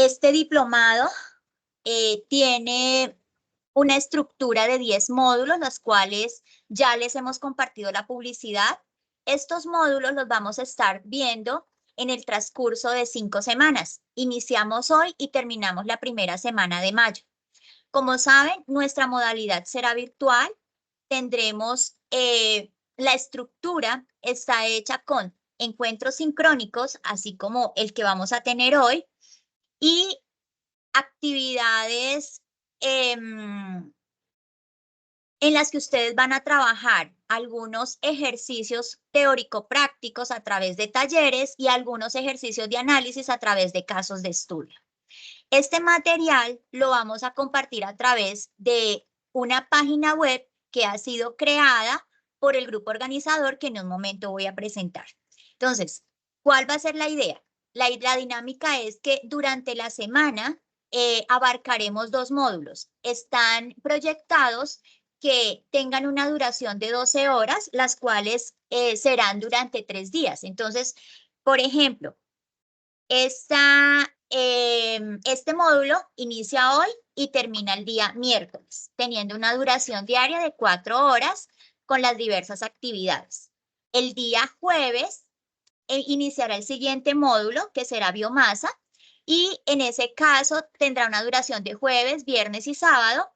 Este diplomado tiene una estructura de 10 módulos, los cuales ya les hemos compartido la publicidad. Estos módulos los vamos a estar viendo en el transcurso de 5 semanas. Iniciamos hoy y terminamos la primera semana de mayo. Como saben, nuestra modalidad será virtual. Tendremos la estructura, está hecha con encuentros sincrónicos, así como el que vamos a tener hoy, y actividades en las que ustedes van a trabajar algunos ejercicios teórico-prácticos a través de talleres y algunos ejercicios de análisis a través de casos de estudio. Este material lo vamos a compartir a través de una página web que ha sido creada por el grupo organizador que en un momento voy a presentar. Entonces, ¿cuál va a ser la idea? La dinámica es que durante la semana abarcaremos 2 módulos. Están proyectados que tengan una duración de 12 horas, las cuales serán durante 3 días. Entonces, por ejemplo, este módulo inicia hoy y termina el día miércoles, teniendo una duración diaria de 4 horas con las diversas actividades. El día jueves iniciará el siguiente módulo, que será biomasa, y en ese caso tendrá una duración de jueves, viernes y sábado,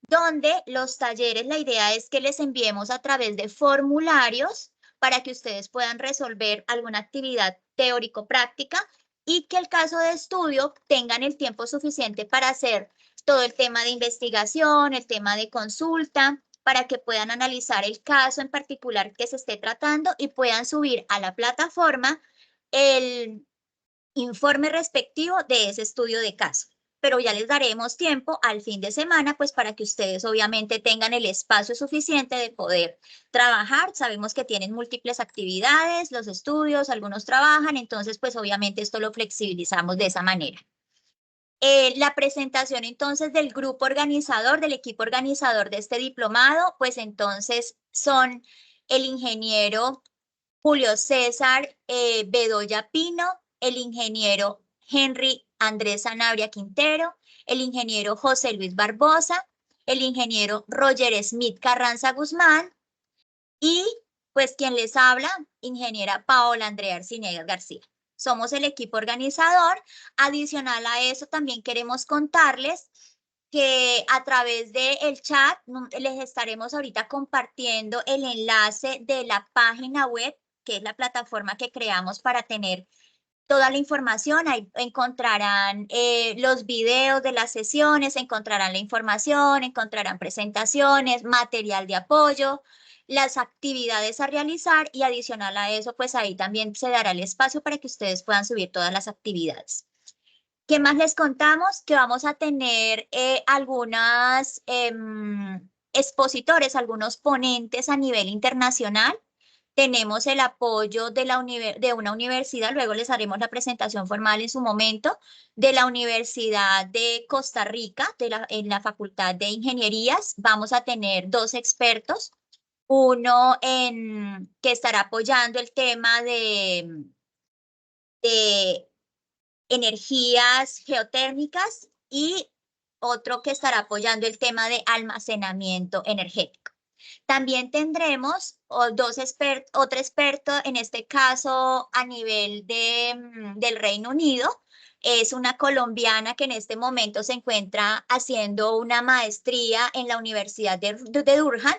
donde los talleres, la idea es que les enviemos a través de formularios para que ustedes puedan resolver alguna actividad teórico-práctica y que el caso de estudio tengan el tiempo suficiente para hacer todo el tema de investigación, el tema de consulta, para que puedan analizar el caso en particular que se esté tratando y puedan subir a la plataforma el informe respectivo de ese estudio de caso. Pero ya les daremos tiempo al fin de semana, pues para que ustedes obviamente tengan el espacio suficiente de poder trabajar. Sabemos que tienen múltiples actividades, los estudios, algunos trabajan, entonces pues obviamente esto lo flexibilizamos de esa manera. La presentación entonces del grupo organizador, del equipo organizador de este diplomado, pues entonces son el ingeniero Julio César Bedoya Pino, el ingeniero Henry Andrés Sanabria Quintero, el ingeniero José Luis Barbosa, el ingeniero Roger Smith Carranza Guzmán y pues quien les habla, ingeniera Paola Andrea Arciniegas García. Somos el equipo organizador. Adicional a eso, también queremos contarles que a través del chat les estaremos ahorita compartiendo el enlace de la página web, que es la plataforma que creamos para tener toda la información. Ahí encontrarán los videos de las sesiones, encontrarán la información, encontrarán presentaciones, material de apoyo, las actividades a realizar y adicional a eso, pues ahí también se dará el espacio para que ustedes puedan subir todas las actividades. ¿Qué más les contamos? Que vamos a tener algunas expositores, algunos ponentes a nivel internacional. Tenemos el apoyo de una universidad, luego les haremos la presentación formal en su momento, de la Universidad de Costa Rica, en la Facultad de Ingenierías. Vamos a tener 2 expertos, uno que estará apoyando el tema de energías geotérmicas y otro que estará apoyando el tema de almacenamiento energético. También tendremos otro experto, en este caso a nivel del Reino Unido. Es una colombiana que en este momento se encuentra haciendo una maestría en la Universidad de Durham.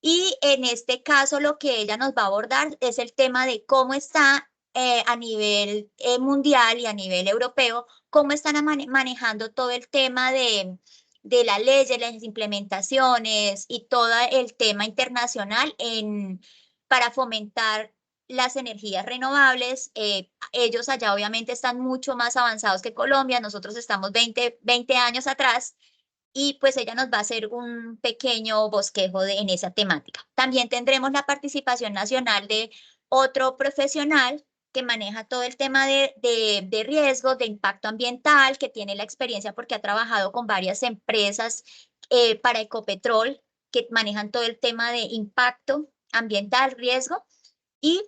Y en este caso lo que ella nos va a abordar es el tema de cómo está a nivel mundial y a nivel europeo, cómo están manejando todo el tema de la ley, de las implementaciones y todo el tema internacional para fomentar las energías renovables. Ellos allá obviamente están mucho más avanzados que Colombia, nosotros estamos 20 años atrás y pues ella nos va a hacer un pequeño bosquejo en esa temática. También tendremos la participación nacional de otro profesional que maneja todo el tema de riesgos, de impacto ambiental, que tiene la experiencia porque ha trabajado con varias empresas para Ecopetrol, que manejan todo el tema de impacto ambiental, riesgo. Y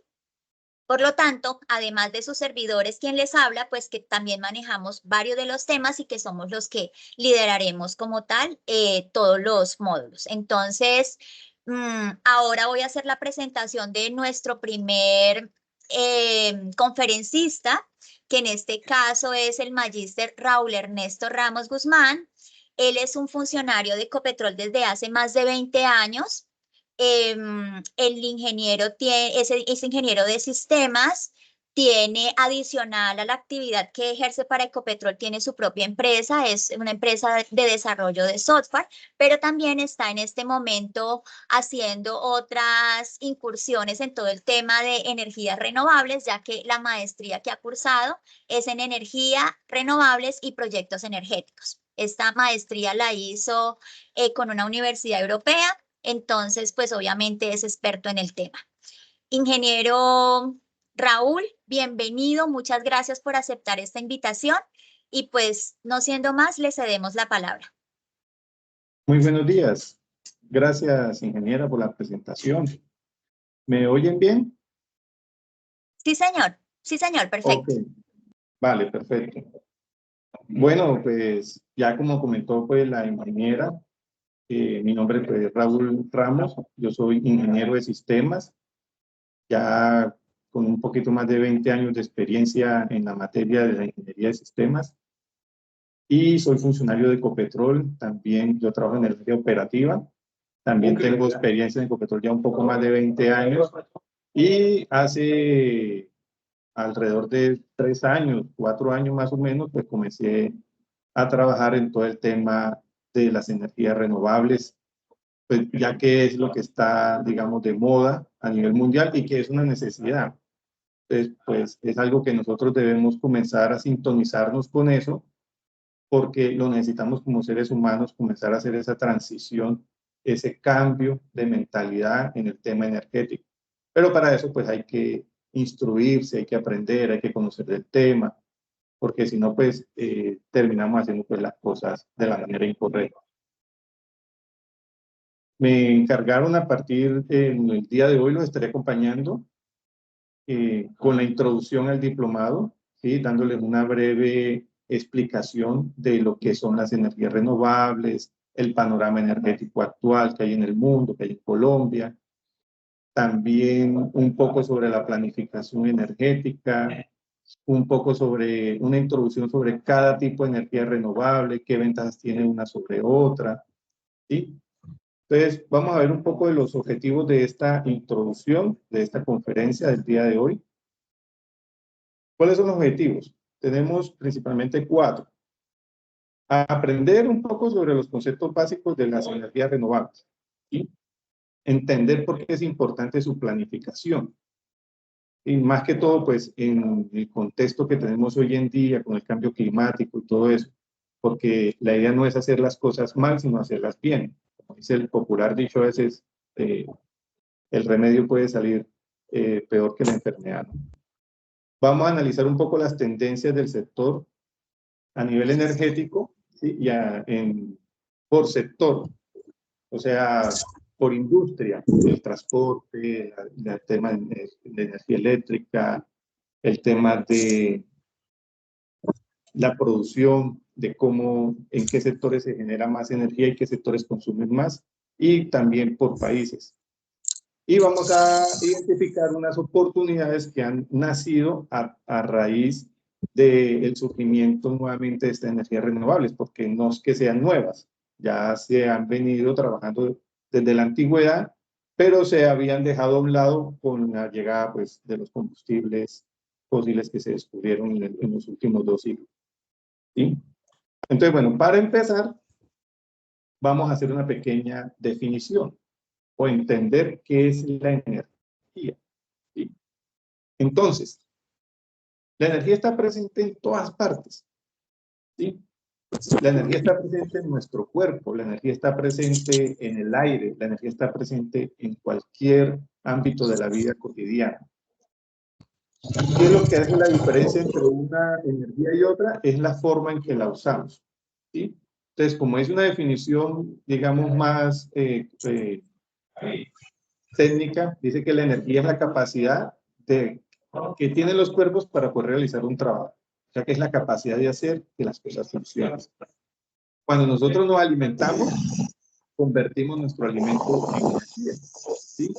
Por lo tanto, además de sus servidores, quien les habla, pues que también manejamos varios de los temas y que somos los que lideraremos como tal todos los módulos. Entonces, ahora voy a hacer la presentación de nuestro primer conferencista, que en este caso es el magíster Raúl Ernesto Ramos Guzmán. Él es un funcionario de Ecopetrol desde hace más de 20 años. El ingeniero es ingeniero de sistemas, tiene adicional a la actividad que ejerce para Ecopetrol, tiene su propia empresa, es una empresa de desarrollo de software, pero también está en este momento haciendo otras incursiones en todo el tema de energías renovables, ya que la maestría que ha cursado es en energía renovables y proyectos energéticos. Esta maestría la hizo con una universidad europea. Entonces, pues obviamente es experto en el tema. Ingeniero Raúl, bienvenido. Muchas gracias por aceptar esta invitación. Y pues, no siendo más, le cedemos la palabra. Muy buenos días. Gracias, ingeniera, por la presentación. ¿Me oyen bien? Sí, señor. Sí, señor. Perfecto. Ok. Vale, perfecto. Bueno, pues ya como comentó pues la ingeniera, mi nombre es Raúl Ramos, yo soy ingeniero de sistemas, ya con un poquito más de 20 años de experiencia en la materia de la ingeniería de sistemas y soy funcionario de Ecopetrol, también yo trabajo en el área operativa, también tengo experiencia en Ecopetrol ya un poco más de 20 años y hace alrededor de 3 años, 4 años más o menos, pues comencé a trabajar en todo el tema de las energías renovables, pues ya que es lo que está, digamos, de moda a nivel mundial y que es una necesidad. Entonces, pues es algo que nosotros debemos comenzar a sintonizarnos con eso, porque lo necesitamos como seres humanos, comenzar a hacer esa transición, ese cambio de mentalidad en el tema energético. Pero para eso, pues hay que instruirse, hay que aprender, hay que conocer el tema, porque si no, pues terminamos haciendo pues, las cosas de la manera incorrecta. Me encargaron a partir del día de hoy, los estaré acompañando con la introducción al diplomado, ¿sí? Dándoles una breve explicación de lo que son las energías renovables, el panorama energético actual que hay en el mundo, que hay en Colombia, también un poco sobre la planificación energética, un poco sobre una introducción sobre cada tipo de energía renovable, qué ventajas tiene una sobre otra, ¿sí? Entonces, vamos a ver un poco de los objetivos de esta introducción, de esta conferencia del día de hoy. ¿Cuáles son los objetivos? Tenemos principalmente 4. Aprender un poco sobre los conceptos básicos de las energías renovables, ¿sí? Entender por qué es importante su planificación. Y más que todo, pues, en el contexto que tenemos hoy en día, con el cambio climático y todo eso, porque la idea no es hacer las cosas mal, sino hacerlas bien. Como dice el popular dicho a veces, el remedio puede salir peor que la enfermedad, ¿no? Vamos a analizar un poco las tendencias del sector a nivel energético, ¿sí? Por sector, o sea, por industria, el transporte, el tema de energía eléctrica, el tema de la producción, de cómo, en qué sectores se genera más energía y qué sectores consumen más, y también por países. Y vamos a identificar unas oportunidades que han nacido a raíz del surgimiento nuevamente de estas energías renovables, porque no es que sean nuevas, ya se han venido trabajando desde la antigüedad, pero se habían dejado a un lado con la llegada pues, de los combustibles fósiles que se descubrieron en los últimos 2 siglos. ¿Sí? Entonces, bueno, para empezar, vamos a hacer una pequeña definición o entender qué es la energía. ¿Sí? Entonces, la energía está presente en todas partes. ¿Sí? La energía está presente en nuestro cuerpo, la energía está presente en el aire, la energía está presente en cualquier ámbito de la vida cotidiana. ¿Qué es lo que hace la diferencia entre una energía y otra? Es la forma en que la usamos. ¿Sí? Entonces, como es una definición, digamos, más técnica, dice que la energía es la capacidad de que tienen los cuerpos para poder realizar un trabajo. O sea, que es la capacidad de hacer que las cosas funcionen. Cuando nosotros nos alimentamos, convertimos nuestro alimento en energía, ¿sí?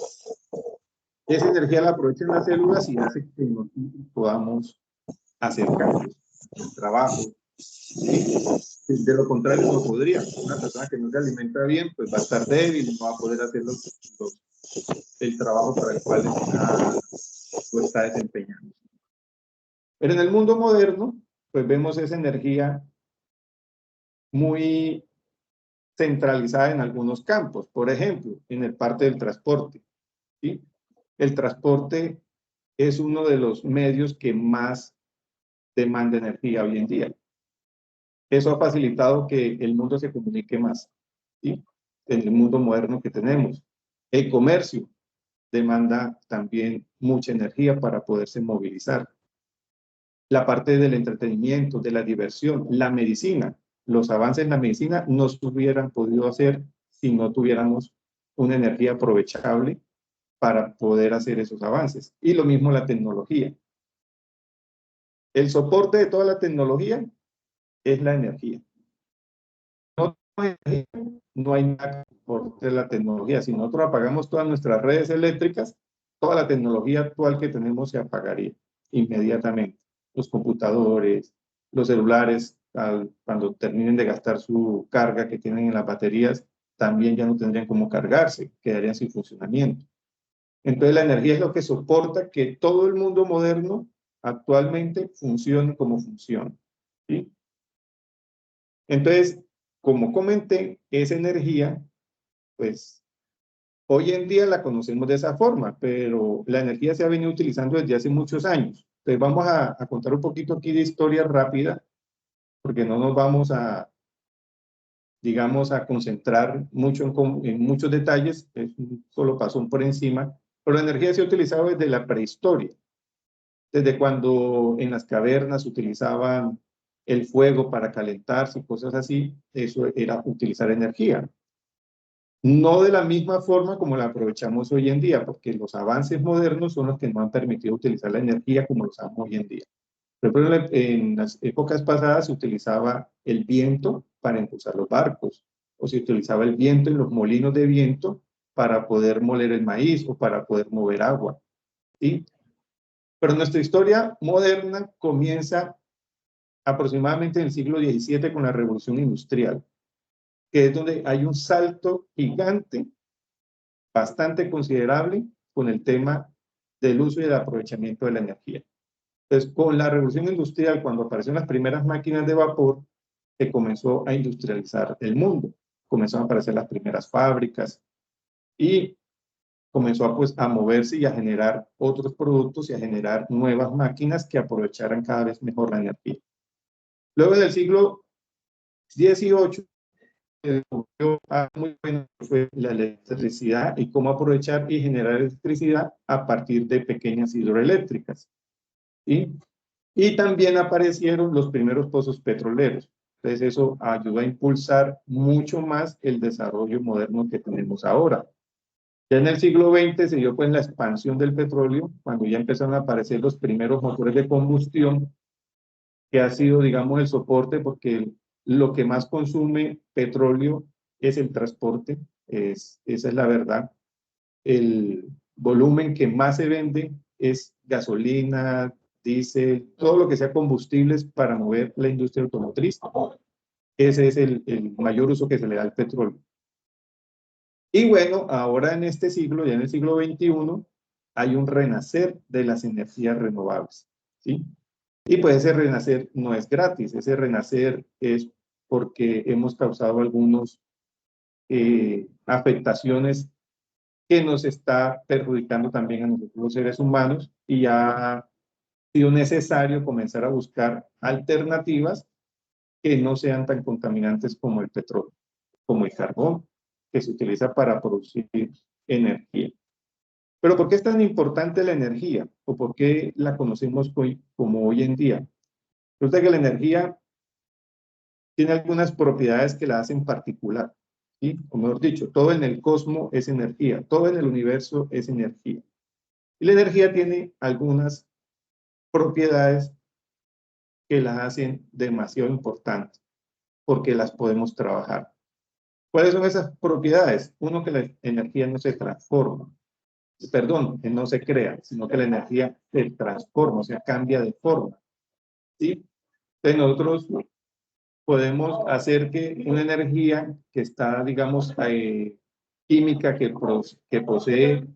Esa energía la aprovechan las células y hace que nosotros podamos hacer cambios en el trabajo, ¿sí? De lo contrario no podría. Una persona que no se alimenta bien, pues va a estar débil y no va a poder hacer el trabajo para el cual lo está desempeñando. Pero en el mundo moderno, pues vemos esa energía muy centralizada en algunos campos. Por ejemplo, en el parte del transporte, ¿sí? El transporte es uno de los medios que más demanda energía hoy en día. Eso ha facilitado que el mundo se comunique más, ¿sí? En el mundo moderno que tenemos. El comercio demanda también mucha energía para poderse movilizar. La parte del entretenimiento, de la diversión, la medicina. Los avances en la medicina no se hubieran podido hacer si no tuviéramos una energía aprovechable para poder hacer esos avances. Y lo mismo la tecnología. El soporte de toda la tecnología es la energía. No hay nada que soporte la tecnología. Si nosotros apagamos todas nuestras redes eléctricas, toda la tecnología actual que tenemos se apagaría inmediatamente. Los computadores, los celulares, cuando terminen de gastar su carga que tienen en las baterías, también ya no tendrían cómo cargarse, quedarían sin funcionamiento. Entonces la energía es lo que soporta que todo el mundo moderno actualmente funcione como funciona, ¿sí? Entonces, como comenté, esa energía, pues hoy en día la conocemos de esa forma, pero la energía se ha venido utilizando desde hace muchos años. Entonces vamos a contar un poquito aquí de historia rápida, porque no nos vamos a, digamos, a concentrar mucho en muchos detalles, es un solo paso por encima, pero la energía se ha utilizado desde la prehistoria, desde cuando en las cavernas utilizaban el fuego para calentarse y cosas así, eso era utilizar energía. No de la misma forma como la aprovechamos hoy en día, porque los avances modernos son los que nos han permitido utilizar la energía como lo usamos hoy en día. Por ejemplo, en las épocas pasadas se utilizaba el viento para impulsar los barcos, o se utilizaba el viento en los molinos de viento para poder moler el maíz o para poder mover agua, ¿sí? Pero nuestra historia moderna comienza aproximadamente en el siglo XVII con la Revolución Industrial, que es donde hay un salto gigante, bastante considerable, con el tema del uso y el aprovechamiento de la energía. Entonces, con la Revolución Industrial, cuando aparecieron las primeras máquinas de vapor, se comenzó a industrializar el mundo. Comenzaron a aparecer las primeras fábricas y comenzó a moverse y a generar otros productos y a generar nuevas máquinas que aprovecharan cada vez mejor la energía. Luego del siglo XVIII, muy bueno fue la electricidad y cómo aprovechar y generar electricidad a partir de pequeñas hidroeléctricas, ¿sí? Y también aparecieron los primeros pozos petroleros. Entonces eso ayudó a impulsar mucho más el desarrollo moderno que tenemos ahora. Ya en el siglo XX se dio pues la expansión del petróleo, cuando ya empezaron a aparecer los primeros motores de combustión, que ha sido, digamos, el soporte, porque lo que más consume petróleo es el transporte, esa es la verdad. El volumen que más se vende es gasolina, diésel, todo lo que sea combustibles para mover la industria automotriz. Ese es el mayor uso que se le da al petróleo. Y bueno, ahora en este siglo, ya en el siglo XXI, hay un renacer de las energías renovables, ¿sí? Y pues ese renacer no es gratis, ese renacer es porque hemos causado algunas afectaciones que nos está perjudicando también a nosotros los seres humanos, y ha sido necesario comenzar a buscar alternativas que no sean tan contaminantes como el petróleo, como el carbón, que se utiliza para producir energía. Pero ¿por qué es tan importante la energía? ¿O por qué la conocemos hoy, como hoy en día? Resulta que la energía tiene algunas propiedades que la hacen particular, ¿sí? O mejor dicho, todo en el cosmos es energía, todo en el universo es energía. Y la energía tiene algunas propiedades que las hacen demasiado importantes, porque las podemos trabajar. ¿Cuáles son esas propiedades? Uno, que la energía no se transforma. Perdón, que no se crea, sino que la energía se transforma, o sea, cambia de forma. ¿Sí? Entonces nosotros podemos hacer que una energía que está, digamos, química, que posee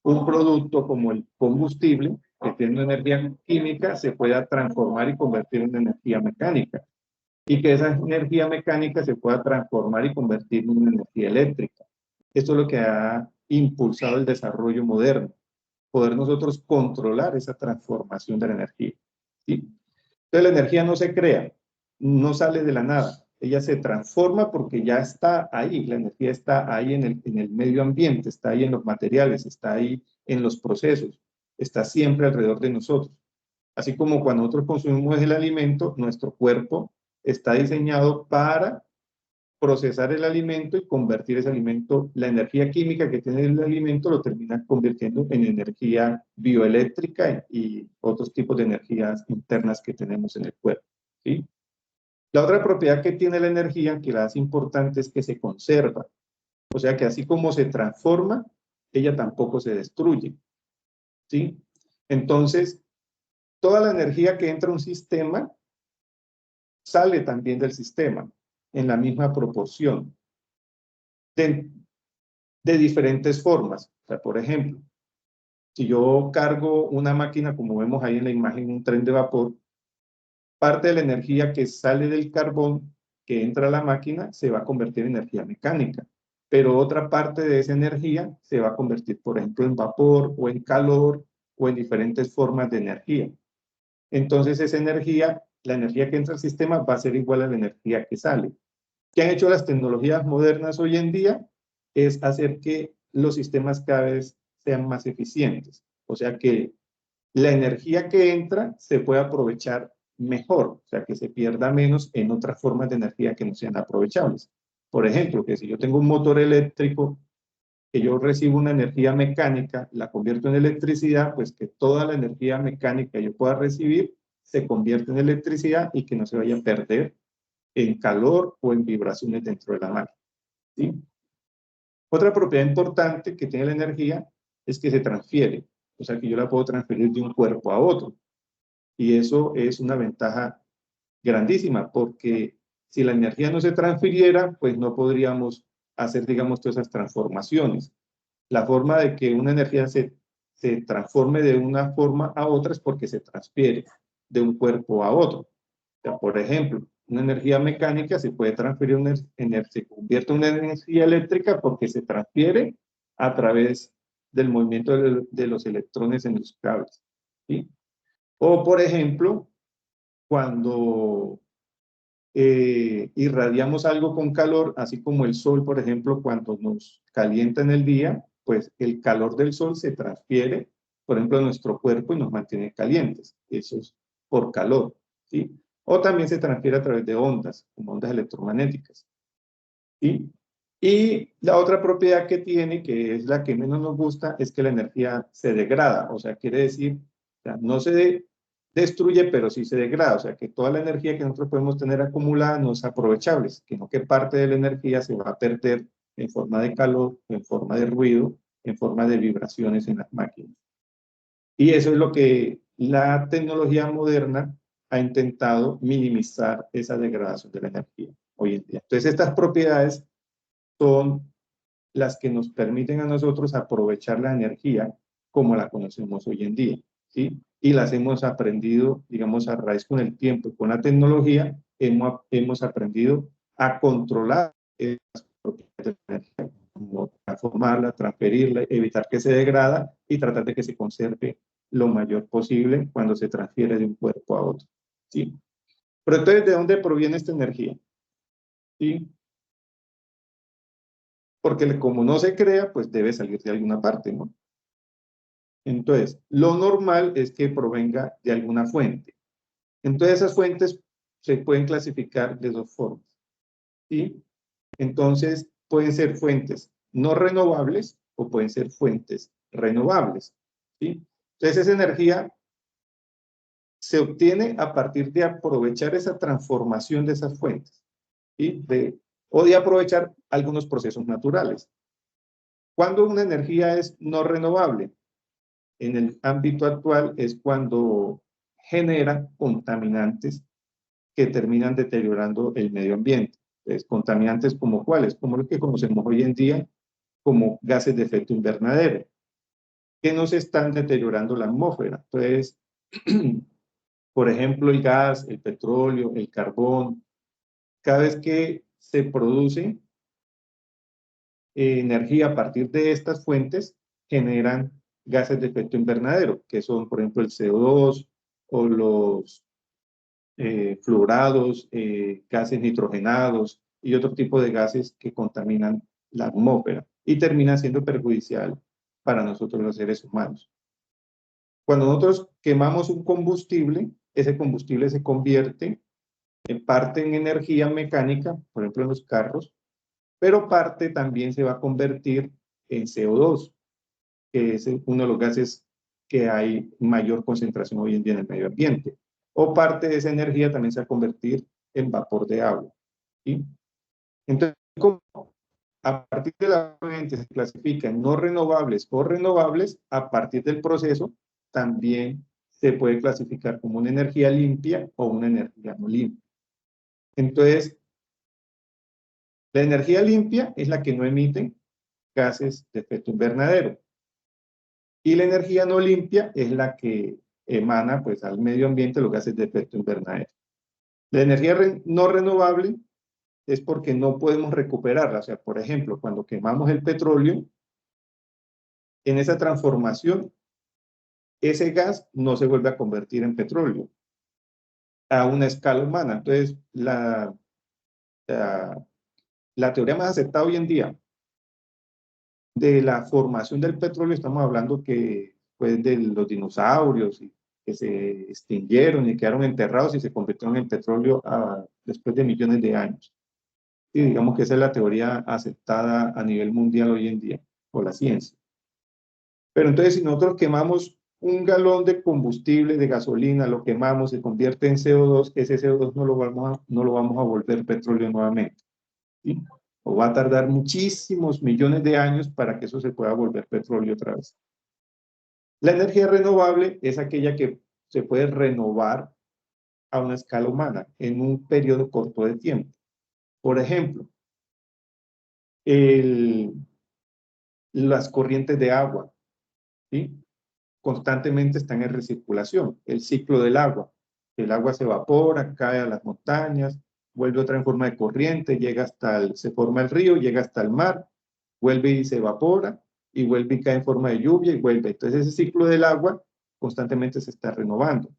un producto como el combustible, que tiene una energía química, se pueda transformar y convertir en energía mecánica. Y que esa energía mecánica se pueda transformar y convertir en una energía eléctrica. Esto es lo que ha impulsado el desarrollo moderno, poder nosotros controlar esa transformación de la energía. ¿Sí? Entonces la energía no se crea, no sale de la nada, ella se transforma porque ya está ahí, la energía está ahí en el medio ambiente, está ahí en los materiales, está ahí en los procesos, está siempre alrededor de nosotros. Así como cuando nosotros consumimos el alimento, nuestro cuerpo está diseñado para procesar el alimento y convertir ese alimento, la energía química que tiene el alimento lo termina convirtiendo en energía bioeléctrica y otros tipos de energías internas que tenemos en el cuerpo. ¿Sí? La otra propiedad que tiene la energía, que la hace importante, es que se conserva. O sea que así como se transforma, ella tampoco se destruye. ¿Sí? Entonces, toda la energía que entra a un sistema sale también del sistema en la misma proporción, de diferentes formas. O sea, por ejemplo, si yo cargo una máquina, como vemos ahí en la imagen, un tren de vapor, parte de la energía que sale del carbón, que entra a la máquina, se va a convertir en energía mecánica. Pero otra parte de esa energía se va a convertir, por ejemplo, en vapor o en calor o en diferentes formas de energía. Entonces esa energía, la energía que entra al sistema va a ser igual a la energía que sale. ¿Qué han hecho las tecnologías modernas hoy en día? Es hacer que los sistemas cada vez sean más eficientes. O sea que la energía que entra se puede aprovechar mejor, o sea que se pierda menos en otras formas de energía que no sean aprovechables. Por ejemplo, que si yo tengo un motor eléctrico, que yo recibo una energía mecánica, la convierto en electricidad, pues que toda la energía mecánica que yo pueda recibir se convierte en electricidad y que no se vaya a perder en calor o en vibraciones dentro de la máquina. ¿Sí? Otra propiedad importante que tiene la energía es que se transfiere, o sea que yo la puedo transferir de un cuerpo a otro. Y eso es una ventaja grandísima, porque si la energía no se transfiriera, pues no podríamos hacer, digamos, todas esas transformaciones. La forma de que una energía se transforme de una forma a otra es porque se transfiere de un cuerpo a otro. O sea, por ejemplo, una energía mecánica se puede transferir, se convierte en una energía eléctrica porque se transfiere a través del movimiento de los electrones en los cables. ¿Sí? O, por ejemplo, cuando irradiamos algo con calor, así como el sol, por ejemplo, cuando nos calienta en el día, pues el calor del sol se transfiere, por ejemplo, a nuestro cuerpo y nos mantiene calientes. Eso es por calor, ¿sí? O también se transfiere a través de ondas, como ondas electromagnéticas, ¿sí? Y la otra propiedad que tiene, que es la que menos nos gusta, es que la energía se degrada. O sea, quiere decir, o sea, no se destruye, pero sí se degrada. O sea, que toda la energía que nosotros podemos tener acumulada no es aprovechable, sino que parte de la energía se va a perder en forma de calor, en forma de ruido, en forma de vibraciones en las máquinas. Y eso es lo que la tecnología moderna ha intentado minimizar esa degradación de la energía hoy en día. Entonces, estas propiedades son las que nos permiten a nosotros aprovechar la energía como la conocemos hoy en día, ¿sí? Y las hemos aprendido, digamos, a raíz con el tiempo y con la tecnología, hemos aprendido a controlar esas propiedades de la energía, como transformarla, transferirla, evitar que se degrada y tratar de que se conserve lo mayor posible cuando se transfiere de un cuerpo a otro, ¿sí? Pero entonces, ¿de dónde proviene esta energía? ¿Sí? Porque como no se crea, pues debe salir de alguna parte, ¿no? Entonces, lo normal es que provenga de alguna fuente. Entonces, esas fuentes se pueden clasificar de dos formas, ¿sí? Entonces, pueden ser fuentes no renovables o pueden ser fuentes renovables, ¿sí? Entonces, esa energía se obtiene a partir de aprovechar esa transformación de esas fuentes, ¿sí? O de aprovechar algunos procesos naturales. Cuando una energía es no renovable, en el ámbito actual es cuando genera contaminantes que terminan deteriorando el medio ambiente. Entonces, contaminantes como cuáles, como los que conocemos hoy en día como gases de efecto invernadero, que nos están deteriorando la atmósfera. Entonces, por ejemplo, el gas, el petróleo, el carbón, cada vez que se produce energía a partir de estas fuentes, generan gases de efecto invernadero, que son, por ejemplo, el CO2 o los fluorados, gases nitrogenados y otro tipo de gases que contaminan la atmósfera y termina siendo perjudicial para nosotros los seres humanos. Cuando nosotros quemamos un combustible, ese combustible se convierte en parte en energía mecánica, por ejemplo en los carros, pero parte también se va a convertir en CO2, que es uno de los gases que hay mayor concentración hoy en día en el medio ambiente. O parte de esa energía también se va a convertir en vapor de agua. ¿Sí? Entonces, como a partir de la fuente se clasifican no renovables o renovables, a partir del proceso también se puede clasificar como una energía limpia o una energía no limpia. Entonces, la energía limpia es la que no emite gases de efecto invernadero. Y la energía no limpia es la que emana pues, al medio ambiente los gases de efecto invernadero. La energía no renovable es porque no podemos recuperarla. O sea, por ejemplo, cuando quemamos el petróleo, en esa transformación, ese gas no se vuelve a convertir en petróleo a una escala humana. Entonces, la teoría más aceptada hoy en día de la formación del petróleo, estamos hablando que pues, de los dinosaurios y que se extinguieron y quedaron enterrados y se convirtieron en petróleo después de millones de años. Y digamos que esa es la teoría aceptada a nivel mundial hoy en día, por la ciencia. Pero entonces, si nosotros quemamos un galón de combustible, de gasolina, lo quemamos, se convierte en CO2, ese CO2 no lo vamos a volver petróleo nuevamente. ¿Sí? O va a tardar muchísimos millones de años para que eso se pueda volver petróleo otra vez. La energía renovable es aquella que se puede renovar a una escala humana en un periodo corto de tiempo. Por ejemplo, las corrientes de agua, ¿sí? Constantemente están en recirculación. El ciclo del agua. El agua se evapora, cae a las montañas, vuelve otra en forma de corriente, se forma el río, llega hasta el mar, vuelve y se evapora, y vuelve y cae en forma de lluvia y vuelve. Entonces ese ciclo del agua constantemente se está renovando.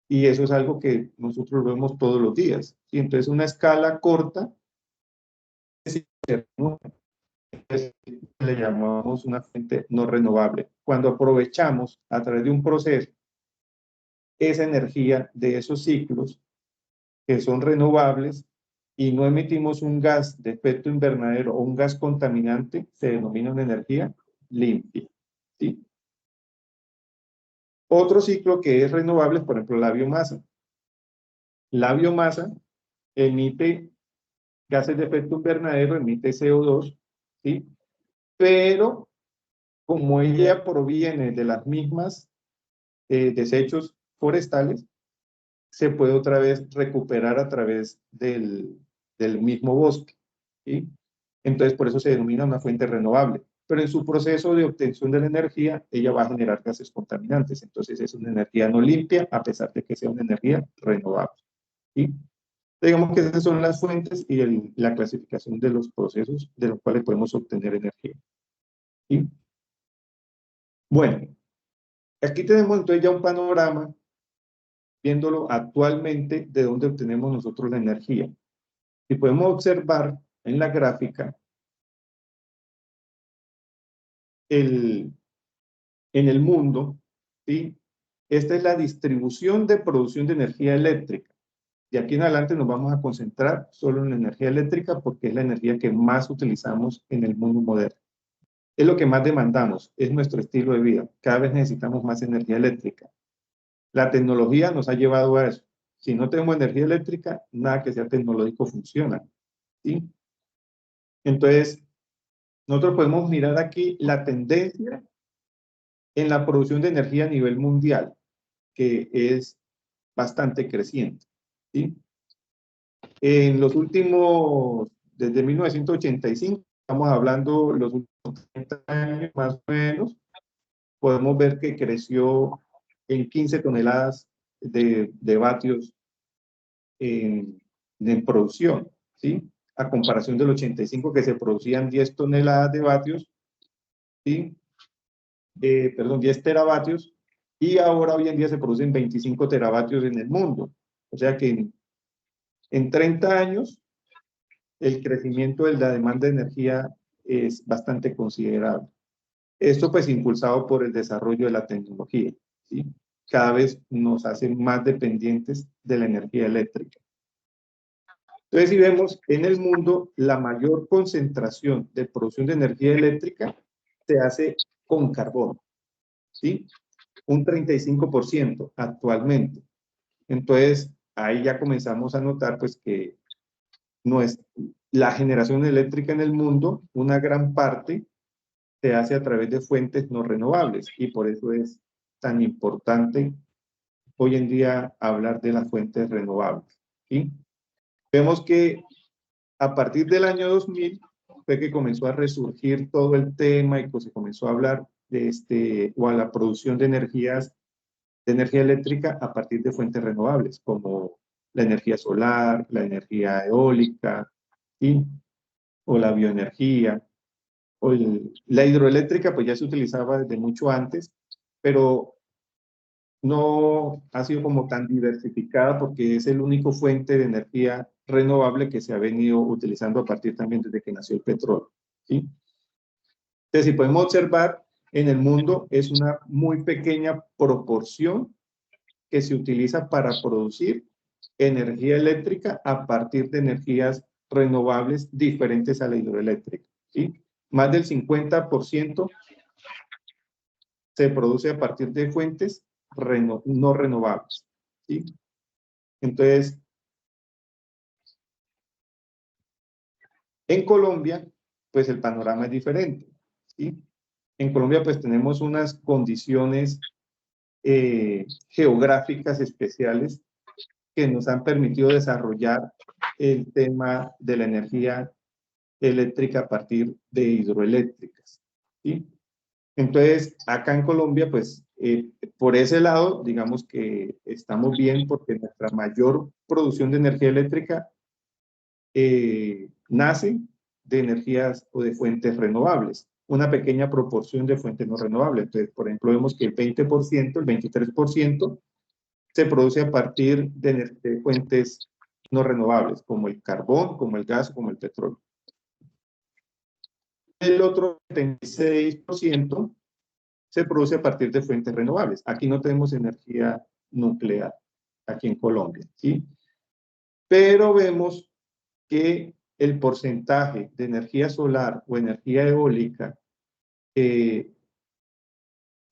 Y eso es algo que nosotros vemos todos los días. ¿Sí? Entonces una escala corta le llamamos una fuente no renovable. Cuando aprovechamos a través de un proceso esa energía de esos ciclos que son renovables y no emitimos un gas de efecto invernadero o un gas contaminante, se denomina una energía limpia. ¿Sí? Otro ciclo que es renovable es, por ejemplo, la biomasa. La biomasa emite gases de efecto invernadero, emite CO2, ¿sí? Pero como ella proviene de las mismas desechos forestales, se puede otra vez recuperar a través del mismo bosque. ¿Sí? Entonces, por eso se denomina una fuente renovable. Pero en su proceso de obtención de la energía, ella va a generar gases contaminantes. Entonces, es una energía no limpia, a pesar de que sea una energía renovable. ¿Sí? Digamos que esas son las fuentes y la clasificación de los procesos de los cuales podemos obtener energía. ¿Sí? Bueno, aquí tenemos entonces ya un panorama viéndolo actualmente de dónde obtenemos nosotros la energía. Y podemos observar en la gráfica en el mundo, ¿sí? Esta es la distribución de producción de energía eléctrica. De aquí en adelante nos vamos a concentrar solo en la energía eléctrica porque es la energía que más utilizamos en el mundo moderno. Es lo que más demandamos, es nuestro estilo de vida. Cada vez necesitamos más energía eléctrica. La tecnología nos ha llevado a eso. Si no tenemos energía eléctrica, nada que sea tecnológico funciona, ¿sí? Entonces, nosotros podemos mirar aquí la tendencia en la producción de energía a nivel mundial, que es bastante creciente, ¿sí? En los últimos, desde 1985, estamos hablando los últimos 30 años más o menos, podemos ver que creció en 15 toneladas de vatios en producción, ¿sí? A comparación del 85 que se producían 10 toneladas de vatios, ¿sí? Perdón, 10 teravatios, y ahora hoy en día se producen 25 teravatios en el mundo. O sea que en 30 años el crecimiento de la demanda de energía es bastante considerable. Esto pues impulsado por el desarrollo de la tecnología, ¿sí? Cada vez nos hace más dependientes de la energía eléctrica. Entonces, si vemos en el mundo, la mayor concentración de producción de energía eléctrica se hace con carbón, ¿sí? Un 35% actualmente. Entonces, ahí ya comenzamos a notar pues que no es la generación eléctrica en el mundo, una gran parte se hace a través de fuentes no renovables y por eso es tan importante hoy en día hablar de las fuentes renovables, ¿sí? Vemos que a partir del año 2000 fue que comenzó a resurgir todo el tema y pues se comenzó a hablar de o a la producción de energía eléctrica a partir de fuentes renovables, como la energía solar, la energía eólica, ¿sí? O la bioenergía, o la hidroeléctrica, pues ya se utilizaba desde mucho antes, pero no ha sido como tan diversificada porque es el único fuente de energía renovable que se ha venido utilizando a partir también desde que nació el petróleo, ¿sí? Entonces, si podemos observar, en el mundo es una muy pequeña proporción que se utiliza para producir energía eléctrica a partir de energías renovables diferentes a la hidroeléctrica, ¿sí? Más del 50% se produce a partir de fuentes no renovables, ¿sí? Entonces, en Colombia, pues el panorama es diferente, ¿sí? En Colombia, pues tenemos unas condiciones geográficas especiales que nos han permitido desarrollar el tema de la energía eléctrica a partir de hidroeléctricas, ¿sí? Entonces, acá en Colombia, pues, por ese lado, digamos que estamos bien porque nuestra mayor producción de energía eléctrica nace de energías o de fuentes renovables, una pequeña proporción de fuentes no renovables. Entonces, por ejemplo, vemos que el 20%, el 23% se produce a partir de fuentes no renovables, como el carbón, como el gas, como el petróleo. El otro 76% se produce a partir de fuentes renovables. Aquí no tenemos energía nuclear, aquí en Colombia, ¿sí? Pero vemos que el porcentaje de energía solar o energía eólica que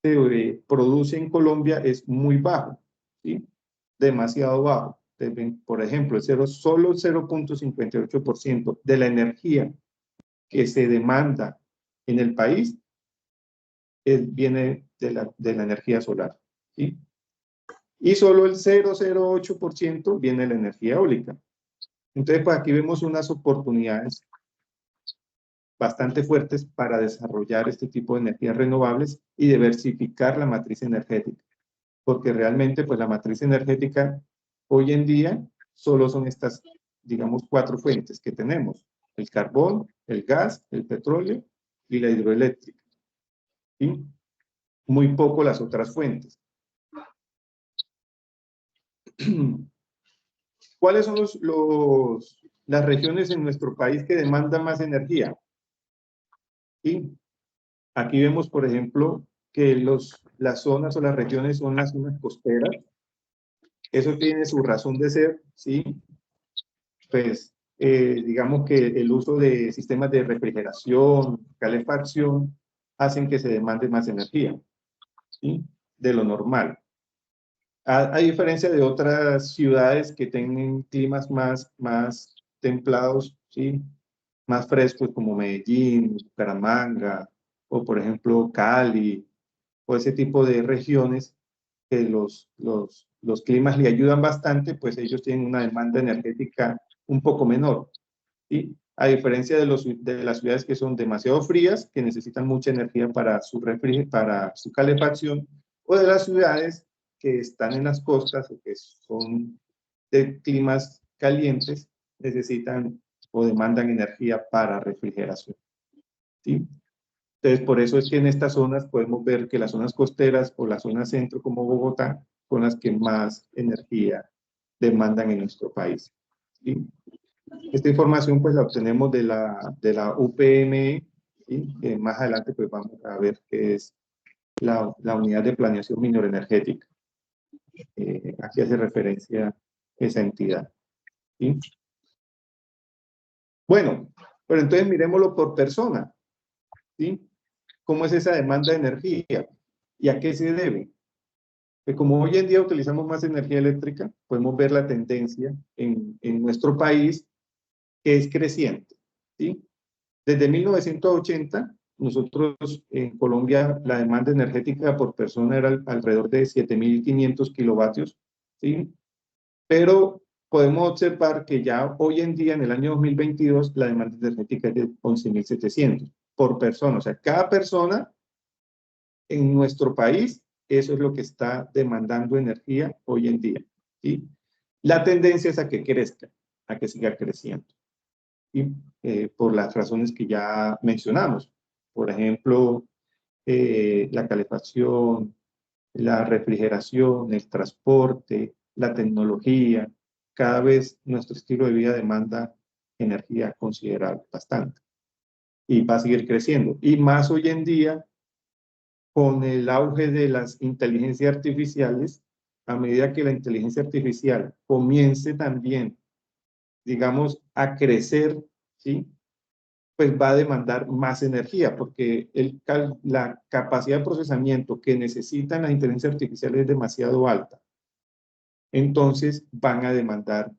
se produce en Colombia es muy bajo, ¿sí? Demasiado bajo. Por ejemplo, solo el 0.58% de la energía que se demanda en el país viene de la energía solar, ¿sí? Y solo el 0.08% viene de la energía eólica. Entonces, pues aquí vemos unas oportunidades bastante fuertes para desarrollar este tipo de energías renovables y diversificar la matriz energética, porque realmente pues la matriz energética hoy en día solo son estas, digamos, 4 fuentes que tenemos: el carbón, el gas, el petróleo y la hidroeléctrica, ¿sí? Muy poco las otras fuentes. ¿Cuáles son las regiones en nuestro país que demandan más energía? Y aquí vemos, por ejemplo, que las zonas o las regiones son las zonas costeras. Eso tiene su razón de ser, ¿sí? Pues, digamos que el uso de sistemas de refrigeración, calefacción, hacen que se demande más energía, ¿sí? De lo normal. A diferencia de otras ciudades que tienen climas más templados, ¿sí? Más frescos como Medellín, Bucaramanga, o por ejemplo Cali, o ese tipo de regiones que los climas le ayudan bastante, pues ellos tienen una demanda energética un poco menor, ¿sí? A diferencia de las ciudades que son demasiado frías, que necesitan mucha energía para su calefacción, o de las ciudades que están en las costas o que son de climas calientes, necesitan o demandan energía para refrigeración, ¿sí? Entonces, por eso es que en estas zonas podemos ver que las zonas costeras o la zona centro como Bogotá son las que más energía demandan en nuestro país, ¿sí? Esta información pues la obtenemos de la UPM, ¿sí? Más adelante pues vamos a ver qué es la unidad de planeación minero-energética. Aquí hace referencia a esa entidad, ¿sí? Bueno, pero entonces miremoslo por persona, ¿sí? ¿Cómo es esa demanda de energía? ¿Y a qué se debe? Pues como hoy en día utilizamos más energía eléctrica, podemos ver la tendencia en nuestro país que es creciente, ¿sí? Desde 1980, nosotros en Colombia la demanda energética por persona era alrededor de 7.500 kilovatios, ¿sí? Pero podemos observar que ya hoy en día, en el año 2022, la demanda energética es de 11.700 por persona. O sea, cada persona en nuestro país, eso es lo que está demandando energía hoy en día, ¿sí? La tendencia es a que crezca, a que siga creciendo, ¿sí? Por las razones que ya mencionamos. Por ejemplo, la calefacción, la refrigeración, el transporte, la tecnología. Cada vez nuestro estilo de vida demanda energía considerable, bastante. Y va a seguir creciendo. Y más hoy en día, con el auge de las inteligencias artificiales, a medida que la inteligencia artificial comience también, digamos, a crecer, ¿sí? Pues va a demandar más energía, porque la capacidad de procesamiento que necesitan las inteligencias artificiales es demasiado alta. Entonces van a demandar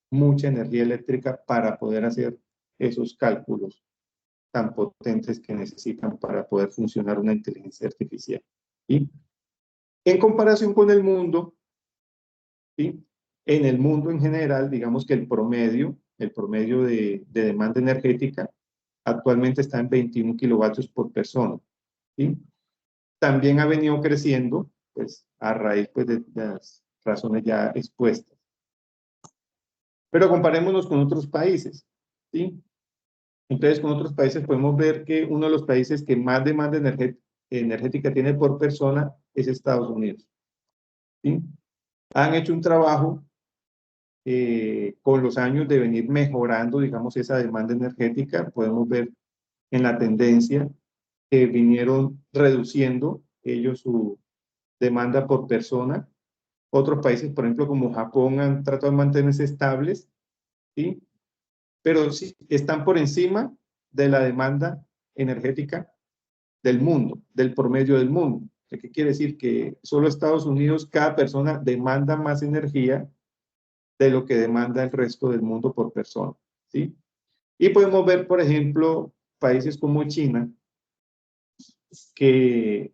mucha energía eléctrica para poder hacer esos cálculos tan potentes que necesitan para poder funcionar una inteligencia artificial. ¿Sí? En comparación con el mundo, ¿sí? En el mundo en general, digamos que el promedio de demanda energética actualmente está en 21 kilovatios por persona, ¿sí? También ha venido creciendo, pues, a raíz pues, de las razones ya expuestas. Pero comparémonos con otros países, ¿sí? Entonces, con otros países podemos ver que uno de los países que más demanda energética tiene por persona es Estados Unidos, ¿sí? Han hecho un trabajo con los años de venir mejorando, digamos, esa demanda energética. Podemos ver en la tendencia que vinieron reduciendo ellos su demanda por persona. Otros países, por ejemplo, como Japón, han tratado de mantenerse estables, ¿sí? Pero sí están por encima de la demanda energética del mundo, del promedio del mundo. ¿Qué quiere decir? Que solo Estados Unidos, cada persona demanda más energía de lo que demanda el resto del mundo por persona, ¿sí? Y podemos ver, por ejemplo, países como China, que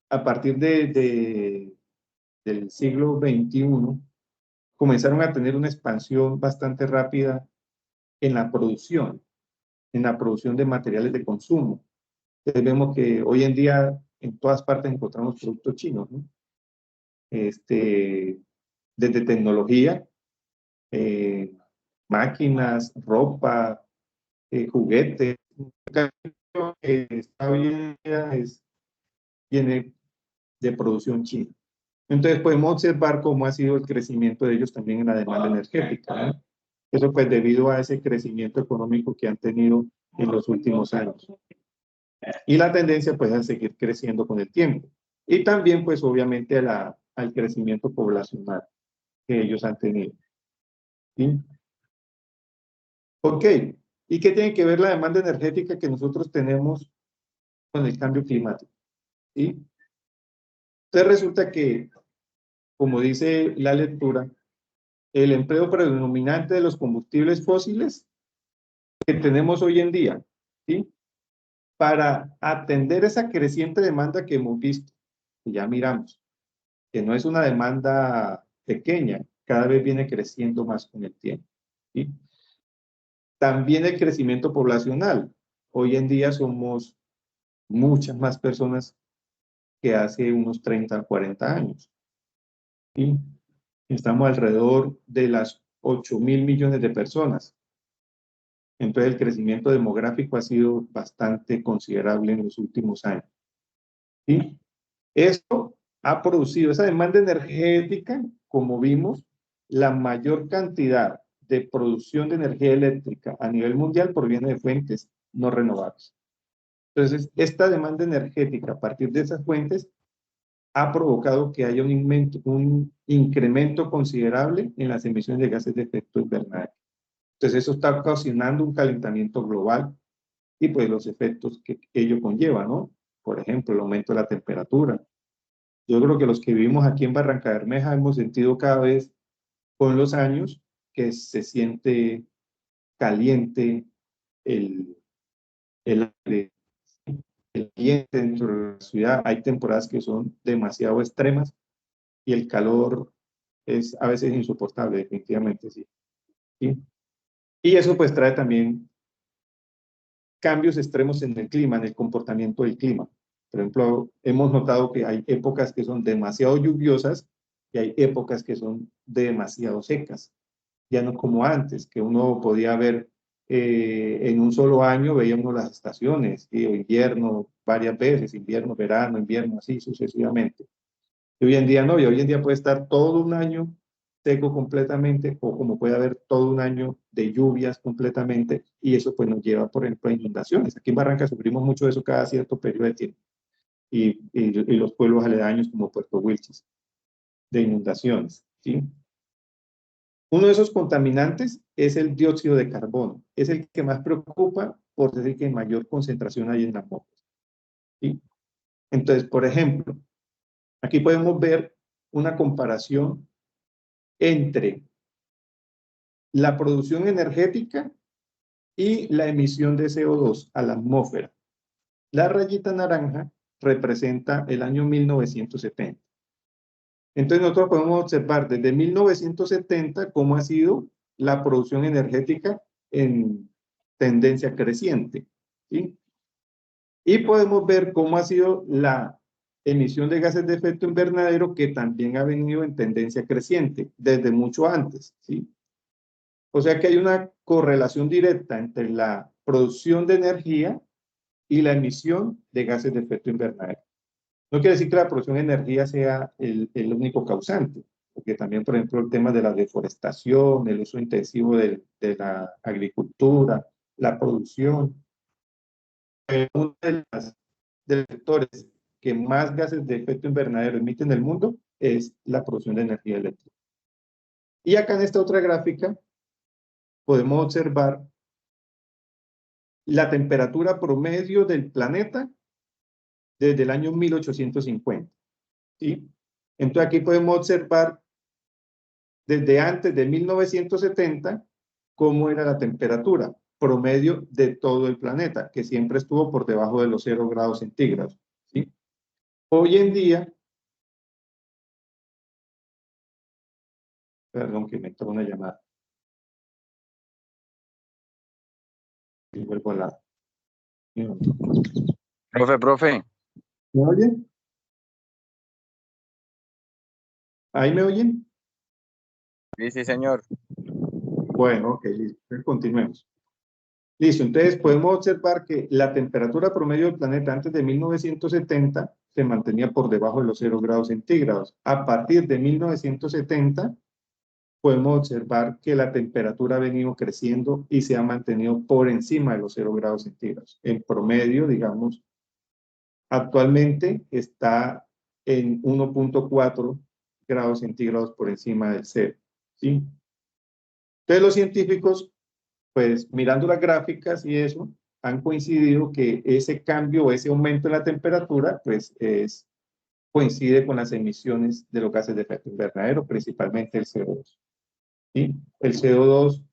a partir del siglo XXI comenzaron a tener una expansión bastante rápida en en la producción de materiales de consumo. Entonces vemos que hoy en día en todas partes encontramos productos chinos, ¿no? Desde tecnología, máquinas, ropa, juguetes, está bien, viene de producción china. Entonces podemos observar cómo ha sido el crecimiento de ellos también en la demanda energética, ¿no? Eso pues debido a ese crecimiento económico que han tenido en los últimos años. Y la tendencia pues a seguir creciendo con el tiempo. Y también pues obviamente al crecimiento poblacional que ellos han tenido. ¿Sí? Ok. ¿Y qué tiene que ver la demanda energética que nosotros tenemos con el cambio climático? ¿Sí? Entonces resulta que como dice la lectura, el empleo predominante de los combustibles fósiles que tenemos hoy en día, ¿sí? Para atender esa creciente demanda que hemos visto, que ya miramos, que no es una demanda pequeña, cada vez viene creciendo más con el tiempo, ¿sí? También el crecimiento poblacional. Hoy en día somos muchas más personas que hace unos 30, 40 años, ¿sí? Estamos alrededor de las 8.000 millones de personas. Entonces el crecimiento demográfico ha sido bastante considerable en los últimos años, ¿sí? Esto ha producido esa demanda energética, como vimos, la mayor cantidad de producción de energía eléctrica a nivel mundial proviene de fuentes no renovables. Entonces, esta demanda energética a partir de esas fuentes ha provocado que haya un incremento considerable en las emisiones de gases de efecto invernadero. Entonces, eso está ocasionando un calentamiento global y pues los efectos que ello conlleva, ¿no? Por ejemplo, el aumento de la temperatura. Yo creo que los que vivimos aquí en Barranca Bermeja hemos sentido cada vez con los años que se siente caliente el aire, el ambiente dentro de la ciudad. Hay temporadas que son demasiado extremas y el calor es a veces insoportable, definitivamente, sí. ¿Sí? Y eso pues trae también cambios extremos en el clima, en el comportamiento del clima. Por ejemplo, hemos notado que hay épocas que son demasiado lluviosas y hay épocas que son demasiado secas. Ya no como antes, que uno podía ver en un solo año, veía uno las estaciones, ¿sí? O invierno varias veces, invierno, verano, invierno, así sucesivamente. Y hoy en día no, y hoy en día puede estar todo un año seco completamente, o como puede haber todo un año de lluvias completamente, y eso pues nos lleva, por ejemplo, a inundaciones. Aquí en Barranca sufrimos mucho de eso cada cierto periodo de tiempo, y los pueblos aledaños como Puerto Wilches, de inundaciones, ¿sí? Uno de esos contaminantes es el dióxido de carbono, es el que más preocupa por ser el que mayor concentración hay en la atmósfera, ¿sí? Entonces, por ejemplo, aquí podemos ver una comparación entre la producción energética y la emisión de CO2 a la atmósfera. La rayita naranja representa el año 1970. Entonces nosotros podemos observar desde 1970 cómo ha sido la producción energética en tendencia creciente, ¿sí? Y podemos ver cómo ha sido la emisión de gases de efecto invernadero, que también ha venido en tendencia creciente desde mucho antes, ¿sí? O sea que hay una correlación directa entre la producción de energía y la emisión de gases de efecto invernadero. No quiere decir que la producción de energía sea el único causante, porque también, por ejemplo, el tema de la deforestación, el uso intensivo de la agricultura, la producción. Uno de los sectores que más gases de efecto invernadero emiten en el mundo es la producción de energía eléctrica. Y acá en esta otra gráfica podemos observar la temperatura promedio del planeta desde el año 1850, ¿sí? Entonces aquí podemos observar desde antes de 1970 cómo era la temperatura promedio de todo el planeta, que siempre estuvo por debajo de los 0 grados centígrados, ¿sí? Hoy en día, perdón que me entró una llamada, y vuelvo a la... Profe. ¿Me oyen? ¿Ahí me oyen? Sí, señor. Bueno, ok, listo. Continuemos. Listo, entonces podemos observar que la temperatura promedio del planeta antes de 1970 se mantenía por debajo de los 0 grados centígrados. A partir de 1970 podemos observar que la temperatura ha venido creciendo y se ha mantenido por encima de los 0 grados centígrados. En promedio, digamos, actualmente está en 1.4 grados centígrados por encima del cero, ¿sí? Entonces los científicos, pues mirando las gráficas y eso, han coincidido que ese cambio, ese aumento en la temperatura, pues es coincide con las emisiones de los gases de efecto invernadero, principalmente el CO2. ¿Sí? El CO2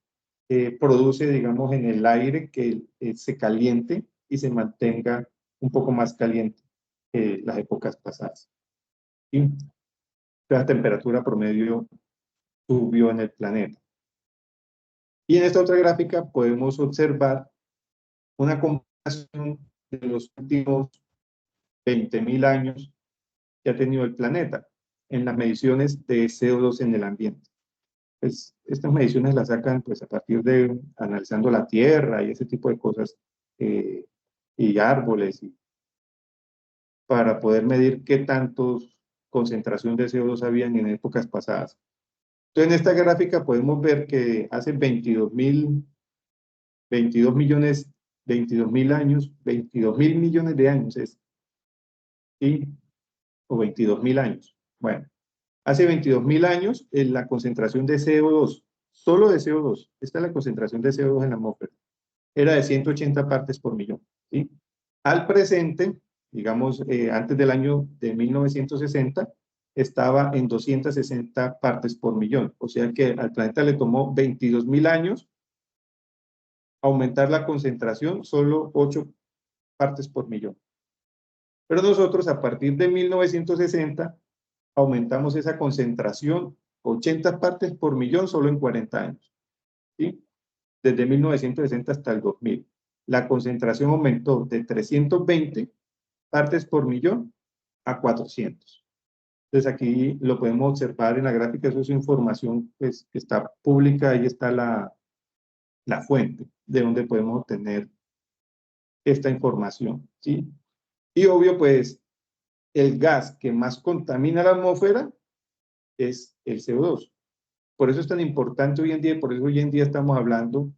produce, digamos, en el aire que se caliente y se mantenga un poco más caliente que las épocas pasadas. ¿Sí? La temperatura promedio subió en el planeta. Y en esta otra gráfica podemos observar una comparación de los últimos 20.000 años que ha tenido el planeta en las mediciones de CO2 en el ambiente. Pues, estas mediciones las sacan pues, a partir de analizando la Tierra y ese tipo de cosas, y árboles, para poder medir qué tantos concentración de CO2 habían en épocas pasadas. Entonces, en esta gráfica podemos ver que hace 22 mil años, 22 mil millones de años, ¿sí? O 22 mil años. Bueno, hace 22 mil años, la concentración de CO2, solo de CO2, esta es la concentración de CO2 en la atmósfera, era de 180 partes por millón. ¿Sí? Al presente, digamos, antes del año de 1960, estaba en 260 partes por millón. O sea que al planeta le tomó 22 mil años aumentar la concentración, solo 8 partes por millón. Pero nosotros, a partir de 1960, aumentamos esa concentración 80 partes por millón solo en 40 años. ¿Sí? Desde 1960 hasta el 2000. La concentración aumentó de 320 partes por millón a 400. Entonces aquí lo podemos observar en la gráfica, eso es información pues, que está pública, ahí está la fuente de donde podemos obtener esta información. ¿Sí? Y obvio, pues, el gas que más contamina la atmósfera es el CO2. Por eso es tan importante hoy en día, por eso hoy en día estamos hablando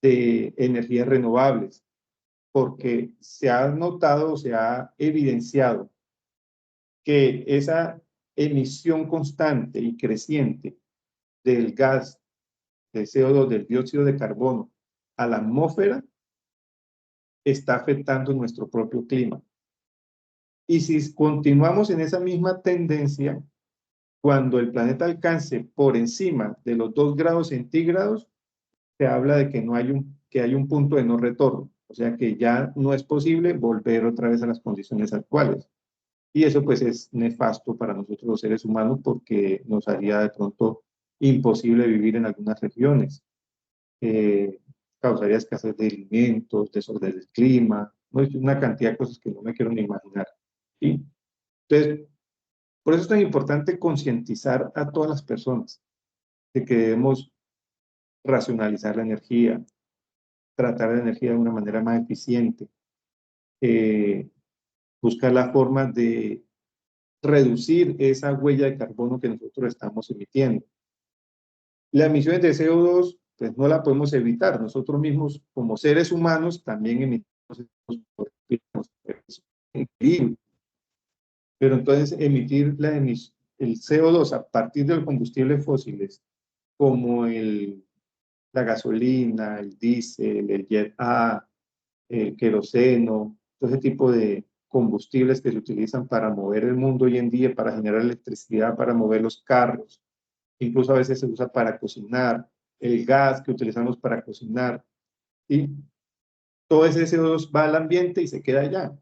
de energías renovables, porque se ha notado, se ha evidenciado que esa emisión constante y creciente del gas, del CO2, del dióxido de carbono a la atmósfera está afectando nuestro propio clima. Y si continuamos en esa misma tendencia, cuando el planeta alcance por encima de los 2 grados centígrados, se habla de que hay un punto de no retorno, o sea que ya no es posible volver otra vez a las condiciones actuales. Y eso pues es nefasto para nosotros los seres humanos porque nos haría de pronto imposible vivir en algunas regiones. Causaría escasez de alimentos, desorden del clima, ¿no? Es una cantidad de cosas que no me quiero ni imaginar. ¿Sí? Entonces, por eso es tan importante concientizar a todas las personas de que debemos racionalizar la energía, tratar la energía de una manera más eficiente, buscar la forma de reducir esa huella de carbono que nosotros estamos emitiendo. Las emisiones de CO2, pues no la podemos evitar. Nosotros mismos, como seres humanos, también emitimos, pero entonces emitir el CO2 a partir de los combustibles fósiles, como la gasolina, el diésel, el jet A, el queroseno, todo ese tipo de combustibles que se utilizan para mover el mundo hoy en día, para generar electricidad, para mover los carros, incluso a veces se usa para cocinar, el gas que utilizamos para cocinar, y todo ese CO2 va al ambiente y se queda allá.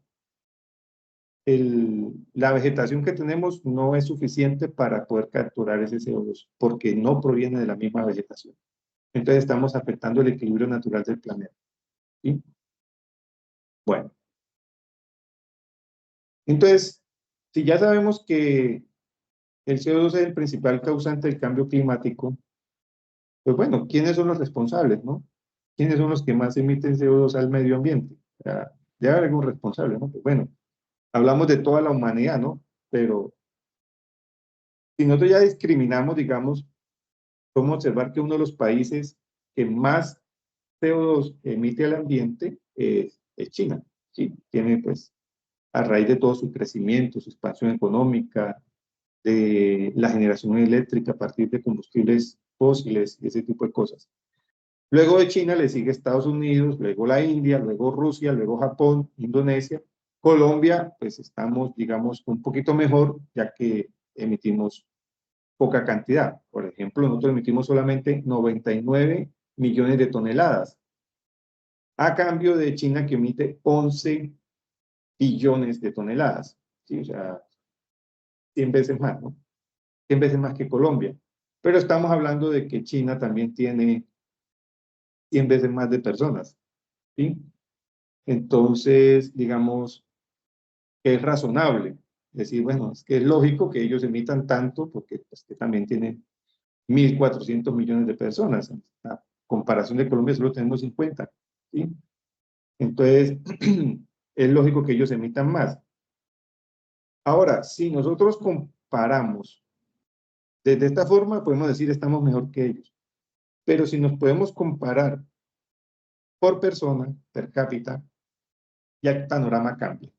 La vegetación que tenemos no es suficiente para poder capturar ese CO2, porque no proviene de la misma vegetación. Entonces estamos afectando el equilibrio natural del planeta. ¿Sí? Bueno. Entonces, si ya sabemos que el CO2 es el principal causante del cambio climático, pues bueno, ¿quiénes son los responsables, no? ¿Quiénes son los que más emiten CO2 al medio ambiente? O sea, debe haber algún responsable, ¿no? Pues bueno, hablamos de toda la humanidad, ¿no? Pero si nosotros ya discriminamos, digamos, podemos observar que uno de los países que más CO2 emite al ambiente es China, ¿sí? Tiene, pues, a raíz de todo su crecimiento, su expansión económica, de la generación eléctrica a partir de combustibles fósiles y ese tipo de cosas. Luego de China le sigue Estados Unidos, luego la India, luego Rusia, luego Japón, Indonesia, Colombia, pues estamos, digamos, un poquito mejor, ya que emitimos poca cantidad. Por ejemplo, nosotros emitimos solamente 99 millones de toneladas, a cambio de China, que emite 11 billones de toneladas. ¿Sí? O sea, 100 veces más, ¿no? 100 veces más que Colombia. Pero estamos hablando de que China también tiene 100 veces más de personas. ¿Sí? Entonces, digamos, que es razonable decir, bueno, es que es lógico que ellos emitan tanto porque pues, que también tienen 1.400 millones de personas. A comparación de Colombia solo tenemos 50. ¿Sí? Entonces, es lógico que ellos emitan más. Ahora, si nosotros comparamos desde esta forma, podemos decir estamos mejor que ellos. Pero si nos podemos comparar por persona, per cápita, ya el panorama cambia.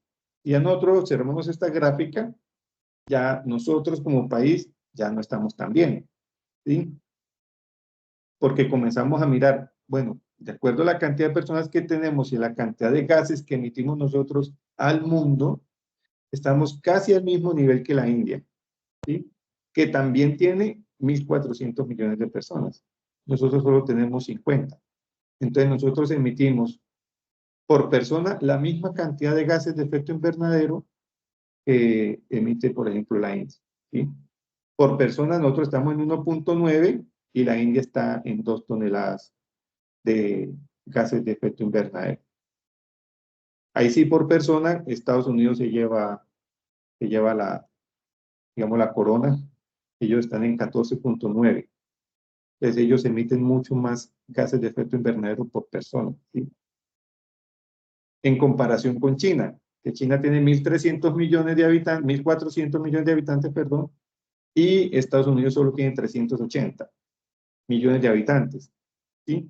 Y a nosotros observamos esta gráfica, ya nosotros como país ya no estamos tan bien, ¿sí? Porque comenzamos a mirar, bueno, de acuerdo a la cantidad de personas que tenemos y la cantidad de gases que emitimos nosotros al mundo, estamos casi al mismo nivel que la India, ¿sí? Que también tiene 1.400 millones de personas. Nosotros solo tenemos 50. Entonces nosotros emitimos por persona la misma cantidad de gases de efecto invernadero que emite, por ejemplo, la India, ¿sí? Por persona nosotros estamos en 1.9 y la India está en 2 toneladas de gases de efecto invernadero. Ahí sí, por persona, Estados Unidos se lleva la, digamos, la corona. Ellos están en 14.9. Entonces ellos emiten mucho más gases de efecto invernadero por persona, ¿sí? En comparación con China, que China tiene 1.300 millones de habitantes, 1.400 millones de habitantes, perdón, y Estados Unidos solo tiene 380 millones de habitantes, ¿sí?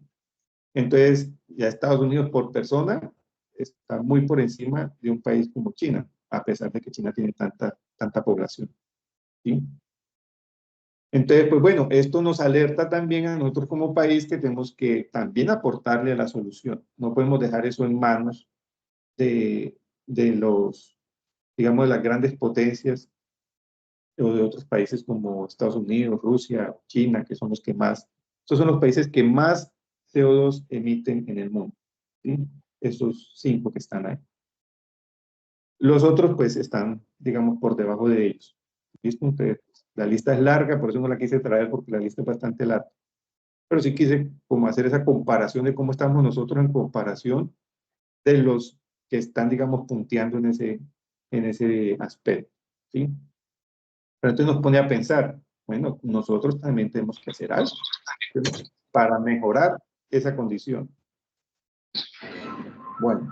Entonces, ya Estados Unidos por persona está muy por encima de un país como China, a pesar de que China tiene tanta población, ¿sí? Entonces, pues bueno, esto nos alerta también a nosotros como país que tenemos que también aportarle a la solución. No podemos dejar eso en manos de los, digamos, de las grandes potencias o de otros países como Estados Unidos, Rusia, China, que son los que más, estos son los países que más CO2 emiten en el mundo, ¿sí? Esos 5 que están ahí. Los otros, pues, están, digamos, por debajo de ellos. ¿Listo? Entonces, la lista es larga, por eso no la quise traer, porque la lista es bastante larga. Pero sí quise como hacer esa comparación de cómo estamos nosotros en comparación de los que están, digamos, punteando en ese aspecto, ¿sí? Pero entonces nos pone a pensar, bueno, nosotros también tenemos que hacer algo, ¿sí? Para mejorar esa condición. Bueno,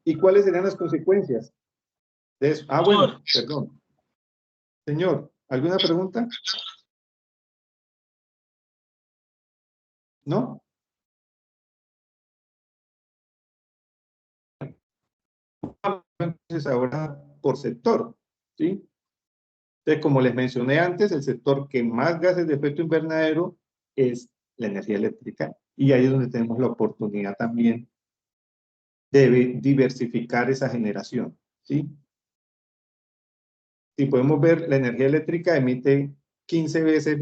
¿y cuáles serían las consecuencias de eso? Ah, bueno, perdón. Señor, ¿alguna pregunta? ¿No? Entonces ahora por sector, ¿sí? Entonces, como les mencioné antes, el sector que más gases de efecto invernadero es la energía eléctrica, y ahí es donde tenemos la oportunidad también de diversificar esa generación, ¿sí? Si podemos ver, la energía eléctrica emite 15 veces,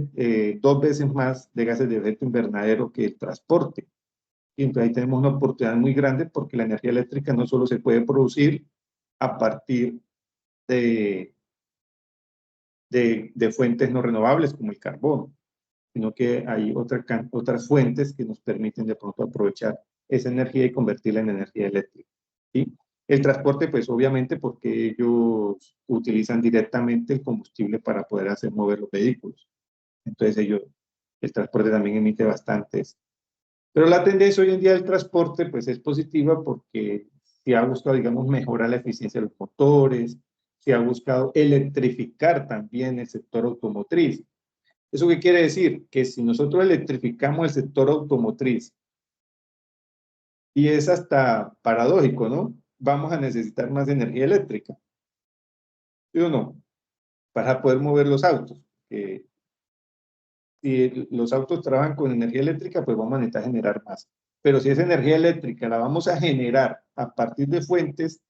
2 veces más de gases de efecto invernadero que el transporte. Y entonces ahí tenemos una oportunidad muy grande porque la energía eléctrica no solo se puede producir a partir de fuentes no renovables como el carbón, sino que hay otras fuentes que nos permiten de pronto aprovechar esa energía y convertirla en energía eléctrica, ¿sí? El transporte, pues obviamente porque ellos utilizan directamente el combustible para poder hacer mover los vehículos. Entonces el transporte también emite bastantes. Pero la tendencia hoy en día del transporte, pues es positiva porque se ha buscado, digamos, mejorar la eficiencia de los motores, se ha buscado electrificar también el sector automotriz. ¿Eso qué quiere decir? Que si nosotros electrificamos el sector automotriz, y es hasta paradójico, ¿no? Vamos a necesitar más energía eléctrica, ¿sí o no? Para poder mover los autos. Si los autos trabajan con energía eléctrica, pues vamos a necesitar generar más. Pero si esa energía eléctrica la vamos a generar a partir de fuentes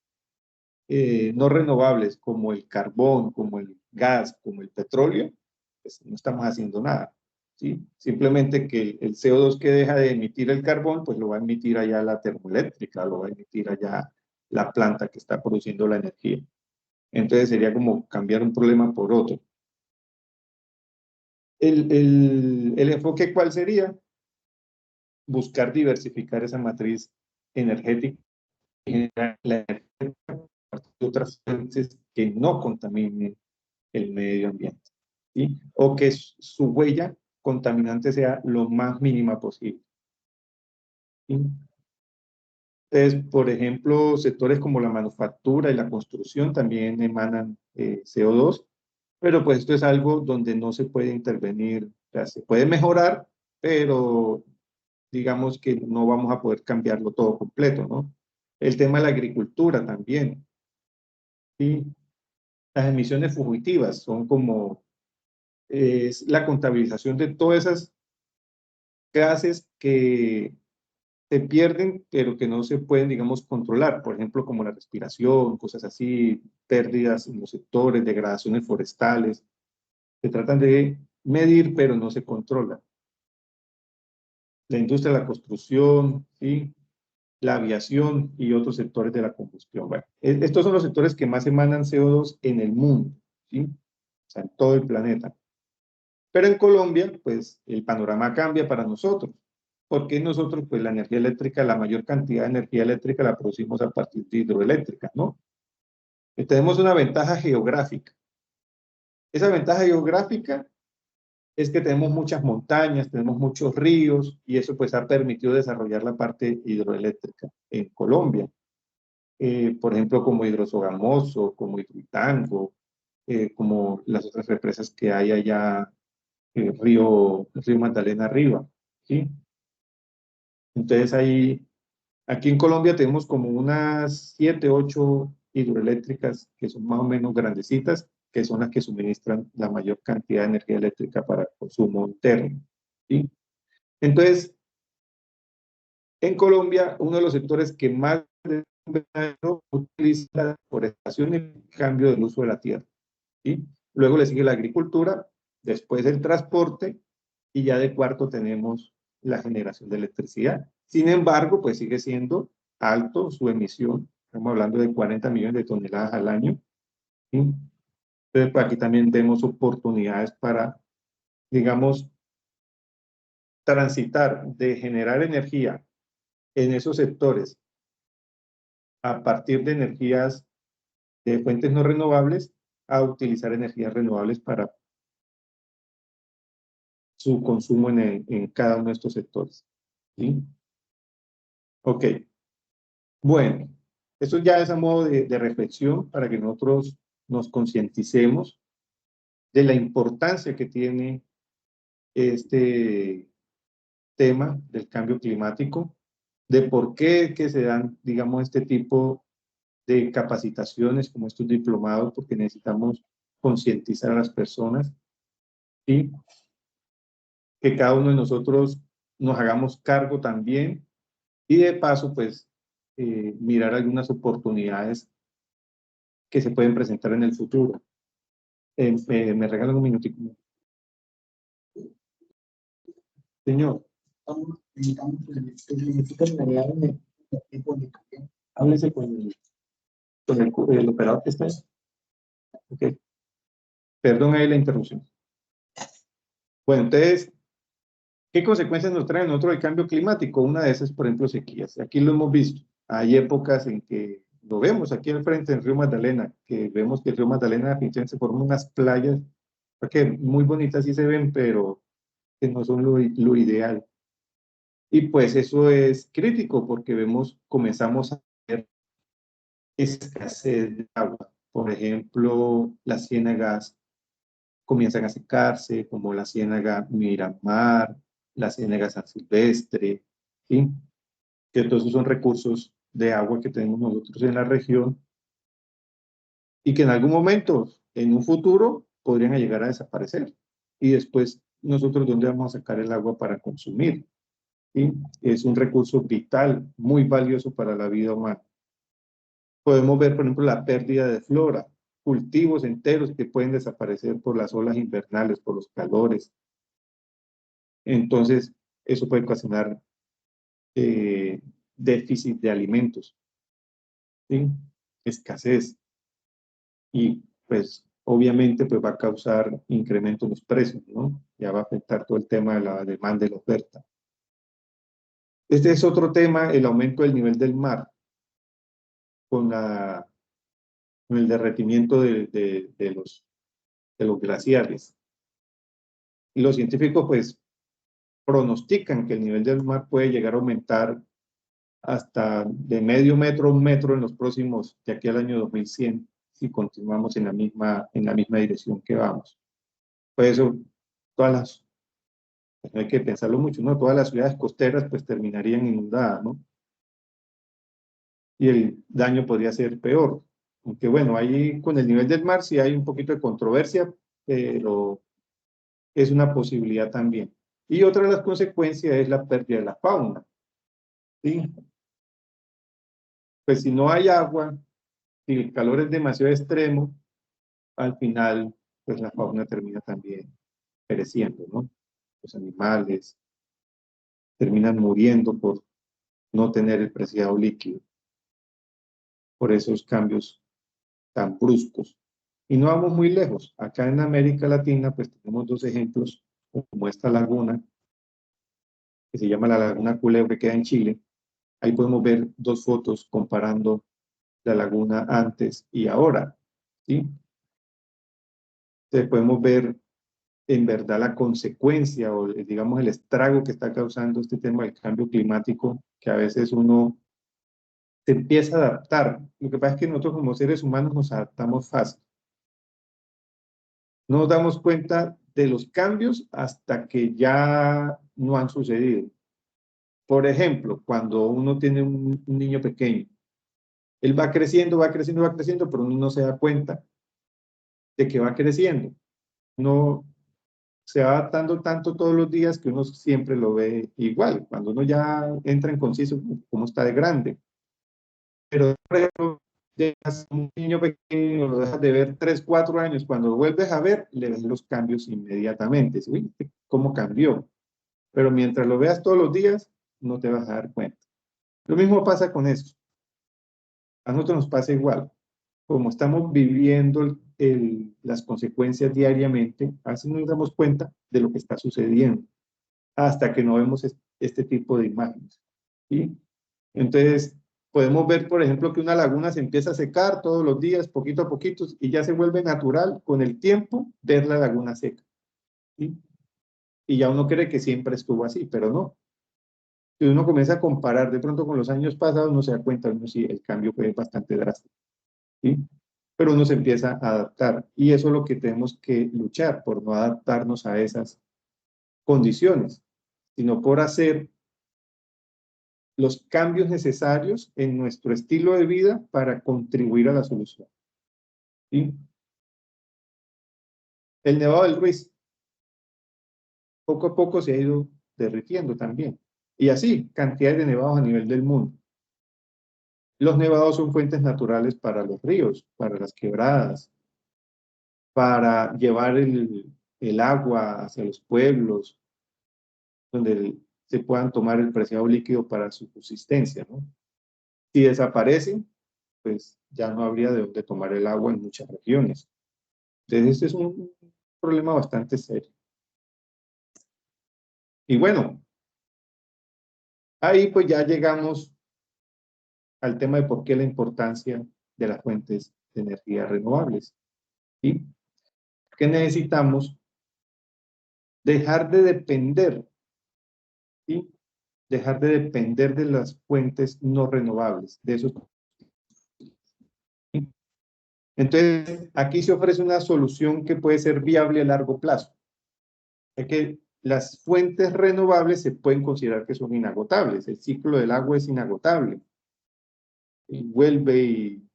no renovables como el carbón, como el gas, como el petróleo, pues no estamos haciendo nada, ¿sí? Simplemente que el CO2 que deja de emitir el carbón, pues lo va a emitir allá la termoeléctrica, lo va a emitir allá la planta que está produciendo la energía. Entonces sería como cambiar un problema por otro. ¿El enfoque cuál sería? Buscar diversificar esa matriz energética y generar la energía de otras fuentes que no contaminen el medio ambiente, ¿sí? O que su huella contaminante sea lo más mínima posible, ¿sí? Entonces, por ejemplo, sectores como la manufactura y la construcción también emanan CO2, pero pues esto es algo donde no se puede intervenir, o sea, se puede mejorar, pero digamos que no vamos a poder cambiarlo todo completo, ¿no? El tema de la agricultura también, ¿sí? Las emisiones fugitivas son como es la contabilización de todas esas gases que se pierden, pero que no se pueden, digamos, controlar. Por ejemplo, como la respiración, cosas así, pérdidas en los sectores, degradaciones forestales. Se tratan de medir, pero no se controlan. La industria de la construcción, ¿sí? La aviación y otros sectores de la combustión. Bueno, estos son los sectores que más emanan CO2 en el mundo, ¿sí? O sea, en todo el planeta. Pero en Colombia, pues el panorama cambia para nosotros, porque nosotros, pues la energía eléctrica, la mayor cantidad de energía eléctrica la producimos a partir de hidroeléctrica, ¿no? Y tenemos una ventaja geográfica. Esa ventaja geográfica es que tenemos muchas montañas, tenemos muchos ríos, y eso pues ha permitido desarrollar la parte hidroeléctrica en Colombia. Por ejemplo, como Hidrosogamoso, como Hidroitango, como las otras represas que hay allá Río Magdalena arriba, ¿sí? Entonces aquí en Colombia tenemos como unas 7, 8 hidroeléctricas que son más o menos grandecitas, que son las que suministran la mayor cantidad de energía eléctrica para el consumo interno, ¿sí? Entonces, en Colombia, uno de los sectores que más utiliza la deforestación y el cambio del uso de la tierra, ¿sí? Luego le sigue la agricultura, después el transporte, y ya de cuarto tenemos la generación de electricidad. Sin embargo, pues sigue siendo alto su emisión. Estamos hablando de 40 millones de toneladas al año, ¿sí? Entonces, pues aquí también vemos oportunidades para, digamos, transitar de generar energía en esos sectores a partir de energías de fuentes no renovables a utilizar energías renovables para su consumo en cada uno de estos sectores, ¿sí? Ok. Bueno, eso ya es a modo de reflexión para que nosotros nos concienticemos de la importancia que tiene este tema del cambio climático, de por qué que se dan, digamos, este tipo de capacitaciones como estos diplomados, porque necesitamos concientizar a las personas y que cada uno de nosotros nos hagamos cargo también y de paso, pues, mirar algunas oportunidades que se pueden presentar en el futuro. Me regalan un minutico. Señor, háblese con el operador que está ahí. Okay. Perdón ahí la interrupción. Bueno, entonces, ¿qué consecuencias nos trae a nosotros el cambio climático? Una de esas, por ejemplo, sequías. Aquí lo hemos visto. Hay épocas en que lo vemos aquí al frente del río Magdalena, que vemos que el río Magdalena se forman unas playas que muy bonitas sí se ven, pero que no son lo ideal. Y pues eso es crítico porque comenzamos a ver escasez de agua. Por ejemplo, las ciénagas comienzan a secarse, como la ciénaga Miramar, la ciénaga San Silvestre, ¿sí? Que todos esos son recursos de agua que tenemos nosotros en la región y que en algún momento, en un futuro, podrían llegar a desaparecer. Y después, nosotros, ¿dónde vamos a sacar el agua para consumir? ¿Sí? Es un recurso vital, muy valioso para la vida humana. Podemos ver, por ejemplo, la pérdida de flora, cultivos enteros que pueden desaparecer por las olas invernales, por los calores. Entonces, eso puede ocasionar déficit de alimentos, ¿sí? Escasez. Y pues obviamente pues va a causar incremento en los precios, ¿no? Ya va a afectar todo el tema de la demanda y la oferta. Este es otro tema, el aumento del nivel del mar con el derretimiento de los glaciares. Y los científicos pues pronostican que el nivel del mar puede llegar a aumentar hasta de medio metro a un metro en los próximos, de aquí al año 2100, si continuamos en la misma dirección que vamos. Por eso, pues no hay que pensarlo mucho, ¿no? Todas las ciudades costeras pues terminarían inundadas, ¿no? Y el daño podría ser peor. Aunque bueno, ahí con el nivel del mar sí hay un poquito de controversia, pero es una posibilidad también. Y otra de las consecuencias es la pérdida de la fauna, ¿sí? Pues si no hay agua, si el calor es demasiado extremo, al final, pues la fauna termina también pereciendo, ¿no? Los animales terminan muriendo por no tener el preciado líquido, por esos cambios tan bruscos. Y no vamos muy lejos. Acá en América Latina, pues tenemos dos ejemplos, como esta laguna, que se llama la Laguna Culebra, que queda en Chile. Ahí podemos ver dos fotos comparando la laguna antes y ahora, ¿sí? Entonces podemos ver en verdad la consecuencia o digamos el estrago que está causando este tema del cambio climático, que a veces uno se empieza a adaptar. Lo que pasa es que nosotros como seres humanos nos adaptamos fácil. No nos damos cuenta de los cambios hasta que ya no han sucedido. Por ejemplo, cuando uno tiene un niño pequeño, él va creciendo, va creciendo, va creciendo, pero uno no se da cuenta de que va creciendo. No se va adaptando tanto todos los días que uno siempre lo ve igual. Cuando uno ya entra en conciencia, como está de grande. Pero, por ejemplo, dejas un niño pequeño, lo dejas de ver 3, 4 años, cuando lo vuelves a ver, le ves los cambios inmediatamente. ¿Sí? ¿Cómo cambió? Pero mientras lo veas todos los días, no te vas a dar cuenta. Lo mismo pasa con eso. A nosotros nos pasa igual. Como estamos viviendo las consecuencias diariamente, así nos damos cuenta de lo que está sucediendo, hasta que no vemos este tipo de imágenes. ¿Sí? Entonces, podemos ver, por ejemplo, que una laguna se empieza a secar todos los días, poquito a poquito, y ya se vuelve natural con el tiempo ver la laguna seca. ¿Sí? Y ya uno cree que siempre estuvo así, pero no. Si uno comienza a comparar de pronto con los años pasados, uno se da cuenta, uno sí, el cambio fue bastante drástico. ¿Sí? Pero uno se empieza a adaptar. Y eso es lo que tenemos que luchar, por no adaptarnos a esas condiciones, sino por hacer los cambios necesarios en nuestro estilo de vida para contribuir a la solución. ¿Sí? El Nevado del Ruiz poco a poco se ha ido derritiendo también. Y así, cantidades de nevados a nivel del mundo. Los nevados son fuentes naturales para los ríos, para las quebradas, para llevar el agua hacia los pueblos, donde se puedan tomar el preciado líquido para su subsistencia, ¿no? Si desaparecen, pues ya no habría de dónde tomar el agua en muchas regiones. Entonces, este es un problema bastante serio. Y bueno, ahí pues ya llegamos al tema de por qué la importancia de las fuentes de energía renovables. ¿Sí? Que necesitamos dejar de depender, ¿sí? Dejar de depender de las fuentes no renovables, de esos. ¿Sí? Entonces, aquí se ofrece una solución que puede ser viable a largo plazo. Es que las fuentes renovables se pueden considerar que son inagotables. El ciclo del agua es inagotable. Y vuelve y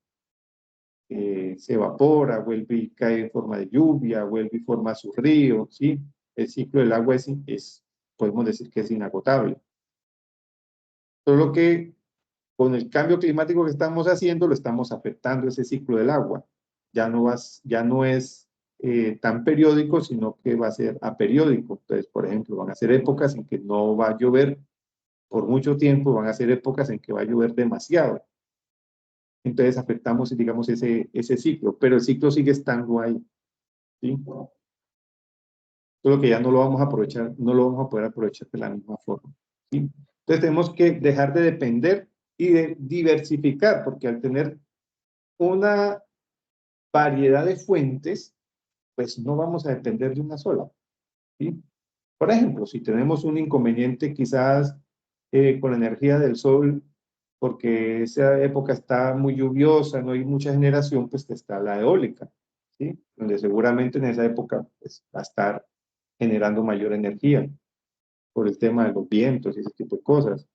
se evapora, vuelve y cae en forma de lluvia, vuelve y forma su río, ¿sí? El ciclo del agua podemos decir que es inagotable. Solo que con el cambio climático que estamos haciendo, lo estamos afectando ese ciclo del agua. Ya no es tan periódico, sino que va a ser aperiódico. Entonces, por ejemplo, van a ser épocas en que no va a llover por mucho tiempo, van a ser épocas en que va a llover demasiado. Entonces afectamos, digamos, ese ciclo, pero el ciclo sigue estando ahí, ¿sí? Solo que ya no lo vamos a aprovechar, no lo vamos a poder aprovechar de la misma forma, ¿sí? Entonces tenemos que dejar de depender y de diversificar, porque al tener una variedad de fuentes, pues no vamos a depender de una sola, ¿sí? Por ejemplo, si tenemos un inconveniente quizás con la energía del sol, porque esa época está muy lluviosa, no hay mucha generación, pues está la eólica, ¿sí? Donde seguramente en esa época pues, va a estar generando mayor energía por el tema de los vientos y ese tipo de cosas.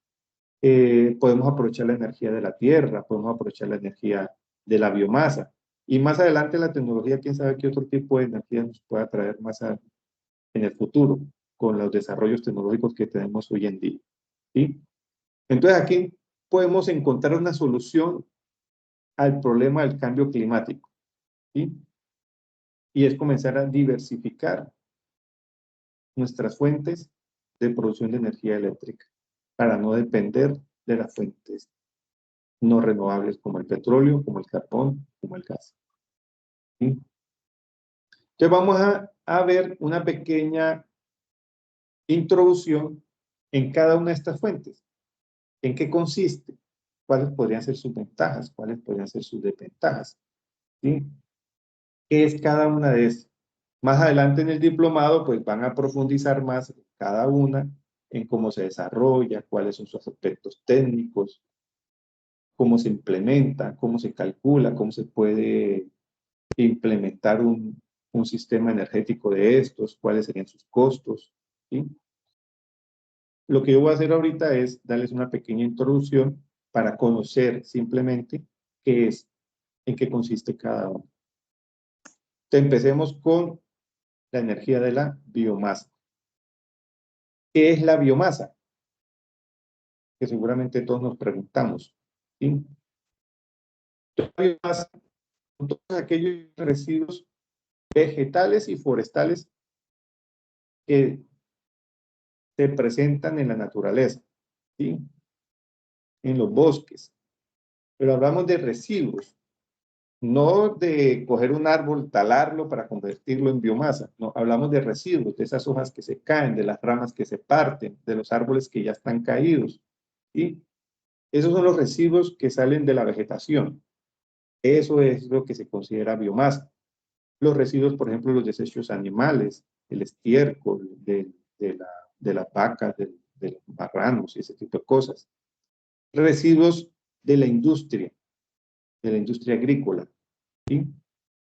Podemos aprovechar la energía de la tierra, podemos aprovechar la energía de la biomasa. Y más adelante la tecnología, quién sabe qué otro tipo de energía nos pueda traer en el futuro con los desarrollos tecnológicos que tenemos hoy en día, ¿sí? Entonces aquí podemos encontrar una solución al problema del cambio climático, ¿sí? Y es comenzar a diversificar nuestras fuentes de producción de energía eléctrica para no depender de las fuentes no renovables como el petróleo, como el carbón, como el gas, ¿sí? Entonces vamos a ver una pequeña introducción en cada una de estas fuentes. ¿En qué consiste? ¿Cuáles podrían ser sus ventajas? ¿Cuáles podrían ser sus desventajas? ¿Sí? ¿Qué es cada una de estas? Más adelante en el diplomado, pues van a profundizar más cada una en cómo se desarrolla, cuáles son sus aspectos técnicos, cómo se implementa, cómo se calcula, cómo se puede implementar un sistema energético de estos, cuáles serían sus costos, ¿sí? Lo que yo voy a hacer ahorita es darles una pequeña introducción para conocer simplemente qué es, en qué consiste cada uno. Entonces, empecemos con la energía de la biomasa. ¿Qué es la biomasa? Que seguramente todos nos preguntamos, ¿sí? La biomasa son todos aquellos residuos vegetales y forestales que se presentan en la naturaleza, ¿sí? En los bosques. Pero hablamos de residuos, no de coger un árbol, talarlo para convertirlo en biomasa. No, hablamos de residuos, de esas hojas que se caen, de las ramas que se parten, de los árboles que ya están caídos, ¿sí? Esos son los residuos que salen de la vegetación. Eso es lo que se considera biomasa. Los residuos, por ejemplo, los desechos animales, el estiércol de las vacas, de los marranos y ese tipo de cosas. Residuos de la industria agrícola, ¿sí?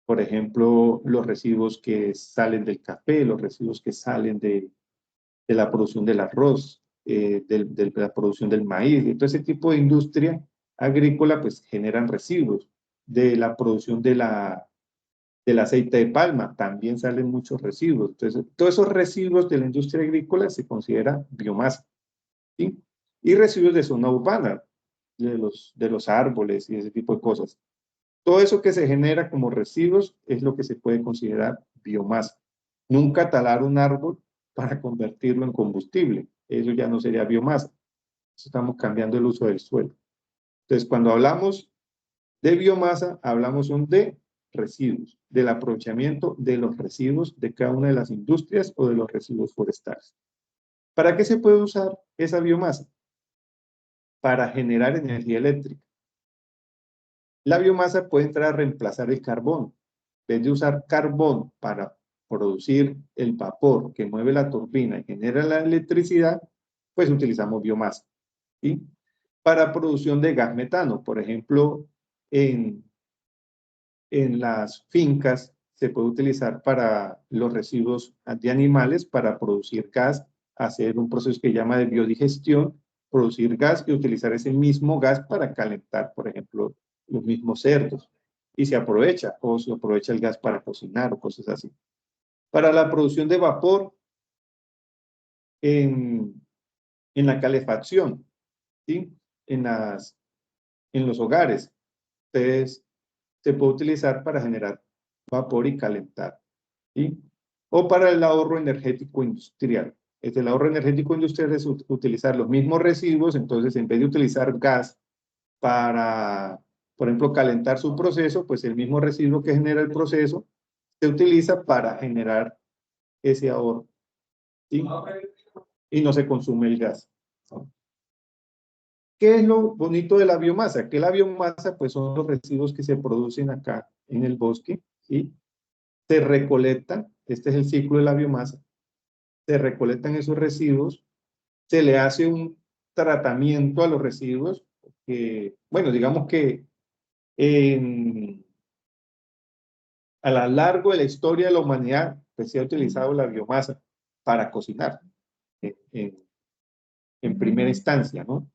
Por ejemplo, los residuos que salen del café, los residuos que salen de la producción del arroz, de la producción del maíz, y todo ese tipo de industria agrícola, pues generan residuos. De la producción del aceite de palma, también salen muchos residuos. Entonces, todos esos residuos de la industria agrícola se considera biomasa, ¿sí? Y residuos de zona urbana, de los árboles y ese tipo de cosas. Todo eso que se genera como residuos es lo que se puede considerar biomasa. Nunca talar un árbol para convertirlo en combustible. Eso ya no sería biomasa. Estamos cambiando el uso del suelo. Entonces, cuando hablamos de biomasa, hablamos de residuos, del aprovechamiento de los residuos de cada una de las industrias o de los residuos forestales. ¿Para qué se puede usar esa biomasa? Para generar energía eléctrica. La biomasa puede entrar a reemplazar el carbón. En vez de usar carbón para producir el vapor que mueve la turbina y genera la electricidad, pues utilizamos biomasa, ¿sí? Para producción de gas metano, por ejemplo, en las fincas se puede utilizar para los residuos de animales para producir gas, hacer un proceso que se llama de biodigestión, producir gas y utilizar ese mismo gas para calentar, por ejemplo, los mismos cerdos. Y se aprovecha el gas para cocinar o cosas así. Para la producción de vapor en la calefacción, ¿sí? En en los hogares. Entonces, se puede utilizar para generar vapor y calentar, ¿sí? O para el ahorro energético industrial. El ahorro energético industrial es utilizar los mismos residuos, entonces en vez de utilizar gas para, por ejemplo, calentar su proceso, pues el mismo residuo que genera el proceso se utiliza para generar ese ahorro, ¿sí? Y no se consume el gas, ¿no? ¿Qué es lo bonito de la biomasa? Que la biomasa, pues, son los residuos que se producen acá en el bosque, ¿sí? Se recolectan, este es el ciclo de la biomasa, se recolectan esos residuos, se le hace un tratamiento a los residuos, que, bueno, digamos que a lo largo de la historia de la humanidad, pues se ha utilizado la biomasa para cocinar, en primera instancia, ¿no?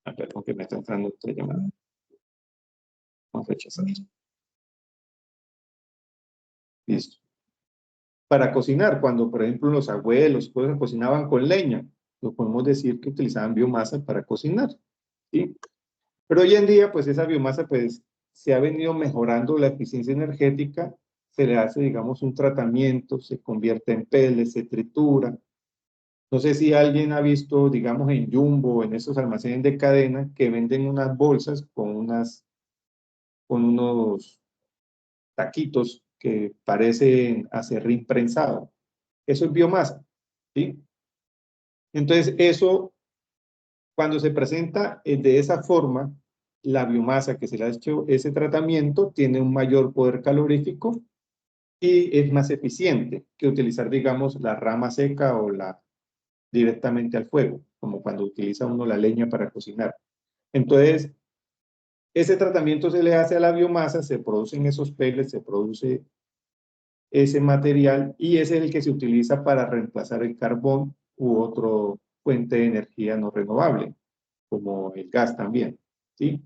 Ah, perdón, que me está entrando otra llamada. Vamos a rechazar. Listo. Para cocinar, cuando, por ejemplo, los abuelos cosas cocinaban con leña, lo podemos decir que utilizaban biomasa para cocinar, ¿sí? Pero hoy en día, pues esa biomasa, pues, se ha venido mejorando la eficiencia energética, se le hace, digamos, un tratamiento, se convierte en pellets, se tritura. No sé si alguien ha visto, digamos, en Jumbo, en esos almacenes de cadena, que venden unas bolsas con unos taquitos que parecen acerrín prensado. Eso es biomasa, ¿sí? Entonces, eso, cuando se presenta de esa forma, la biomasa que se le ha hecho ese tratamiento tiene un mayor poder calorífico y es más eficiente que utilizar, digamos, la rama seca o directamente al fuego, como cuando utiliza uno la leña para cocinar. Entonces, ese tratamiento se le hace a la biomasa, se producen esos pellets, se produce ese material y ese es el que se utiliza para reemplazar el carbón u otro fuente de energía no renovable, como el gas también, ¿sí?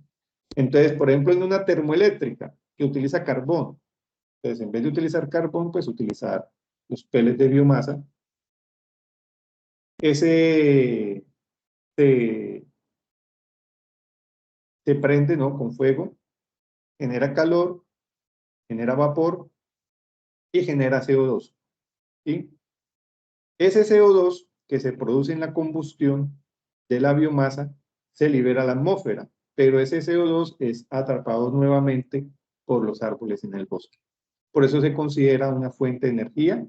Entonces, por ejemplo, en una termoeléctrica que utiliza carbón, entonces en vez de utilizar carbón, pues utilizar los pellets de biomasa, ese se prende, ¿no?, con fuego, genera calor, genera vapor y genera CO2, ¿sí? Ese CO2 que se produce en la combustión de la biomasa se libera a la atmósfera, pero ese CO2 es atrapado nuevamente por los árboles en el bosque. Por eso se considera una fuente de energía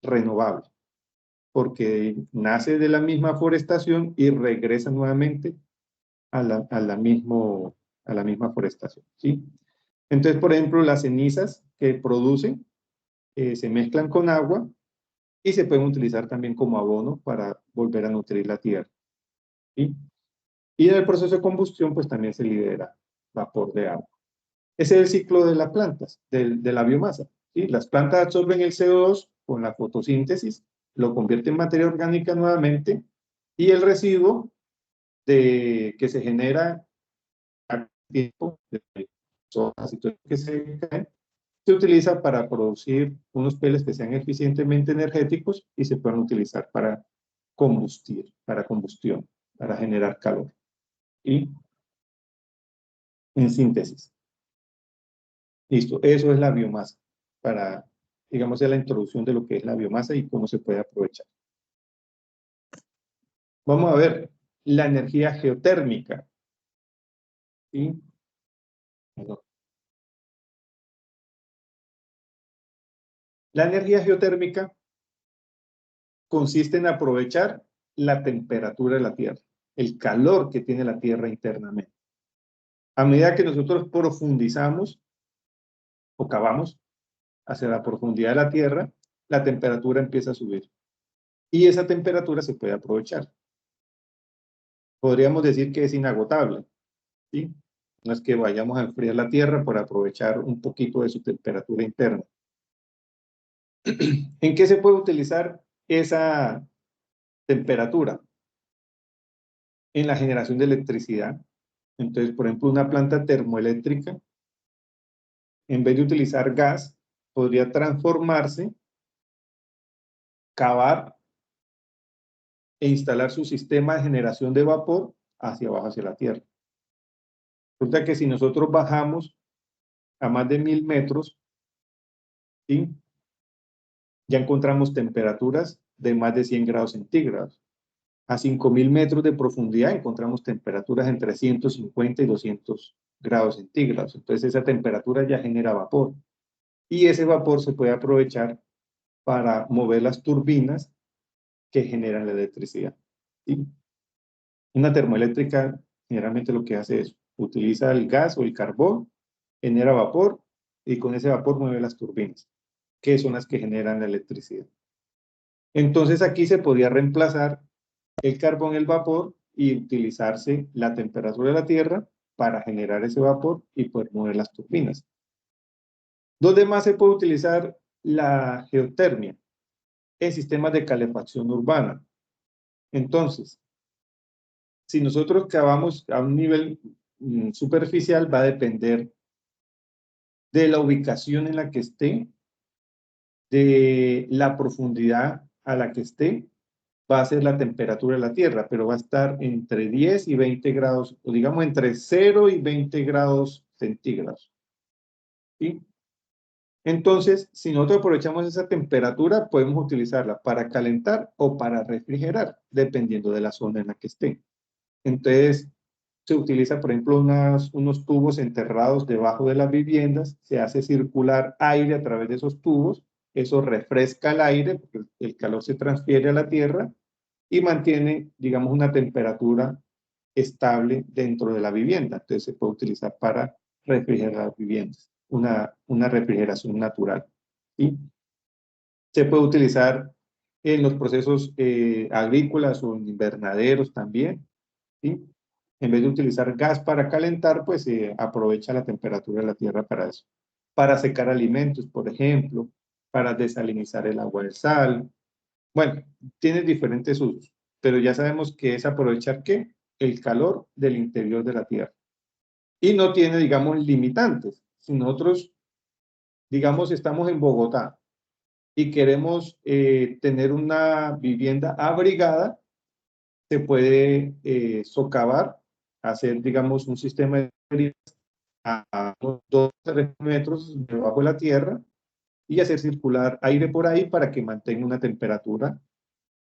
renovable, porque nace de la misma forestación y regresa nuevamente a la misma forestación, ¿sí? Entonces, por ejemplo, las cenizas que producen se mezclan con agua y se pueden utilizar también como abono para volver a nutrir la tierra, ¿sí? Y en el proceso de combustión, pues también se libera vapor de agua. Ese es el ciclo de las plantas, de la biomasa, ¿sí? Las plantas absorben el CO2 con la fotosíntesis, lo convierten en materia orgánica nuevamente y el residuo que se genera a tiempo, de hojas y todo que se caen, se utiliza para producir unos pellets que sean eficientemente energéticos y se puedan utilizar para combustión, para generar calor. Y en síntesis. Listo, eso es la biomasa, para, digamos, la introducción de lo que es la biomasa y cómo se puede aprovechar. Vamos a ver la energía geotérmica. ¿Sí? La energía geotérmica consiste en aprovechar la temperatura de la Tierra, el calor que tiene la Tierra internamente. A medida que nosotros profundizamos o cavamos hacia la profundidad de la Tierra, la temperatura empieza a subir. Y esa temperatura se puede aprovechar. Podríamos decir que es inagotable, ¿sí? No es que vayamos a enfriar la Tierra por aprovechar un poquito de su temperatura interna. ¿En qué se puede utilizar esa temperatura? En la generación de electricidad. Entonces, por ejemplo, una planta termoeléctrica, en vez de utilizar gas, podría transformarse, cavar e instalar su sistema de generación de vapor hacia abajo, hacia la Tierra. Resulta que si nosotros bajamos a más de 1000 metros, ¿sí?, ya encontramos temperaturas de más de 100 grados centígrados. A 5000 metros de profundidad encontramos temperaturas entre 150 y 200 grados centígrados. Entonces esa temperatura ya genera vapor. Y ese vapor se puede aprovechar para mover las turbinas que generan la electricidad, ¿sí? Una termoeléctrica generalmente lo que hace es utiliza el gas o el carbón, genera vapor y con ese vapor mueve las turbinas, que son las que generan la electricidad. Entonces aquí se podría reemplazar el carbón, el vapor, y utilizarse la temperatura de la Tierra para generar ese vapor y poder mover las turbinas. ¿Dónde más se puede utilizar la geotermia? En sistemas de calefacción urbana. Entonces, si nosotros cavamos a un nivel superficial, va a depender de la ubicación en la que esté, de la profundidad a la que esté, va a ser la temperatura de la Tierra, pero va a estar entre 10 y 20 grados, o digamos entre 0 y 20 grados centígrados, ¿sí? Entonces, si nosotros aprovechamos esa temperatura, podemos utilizarla para calentar o para refrigerar, dependiendo de la zona en la que esté. Entonces, se utiliza, por ejemplo, unos tubos enterrados debajo de las viviendas, se hace circular aire a través de esos tubos, eso refresca el aire, porque el calor se transfiere a la tierra y mantiene, digamos, una temperatura estable dentro de la vivienda. Entonces se puede utilizar para refrigerar las viviendas, una refrigeración natural, ¿sí? Se puede utilizar en los procesos agrícolas o en invernaderos también, ¿sí? En vez de utilizar gas para calentar, pues se aprovecha la temperatura de la tierra para eso. Para secar alimentos, por ejemplo, para desalinizar el agua de sal. Bueno, tiene diferentes usos, pero ya sabemos que es aprovechar, ¿qué? El calor del interior de la tierra. Y no tiene, digamos, limitantes. Si nosotros, digamos, estamos en Bogotá y queremos tener una vivienda abrigada, se puede socavar, hacer, digamos, un sistema de a 2-3 metros debajo de la tierra y hacer circular aire por ahí para que mantenga una temperatura,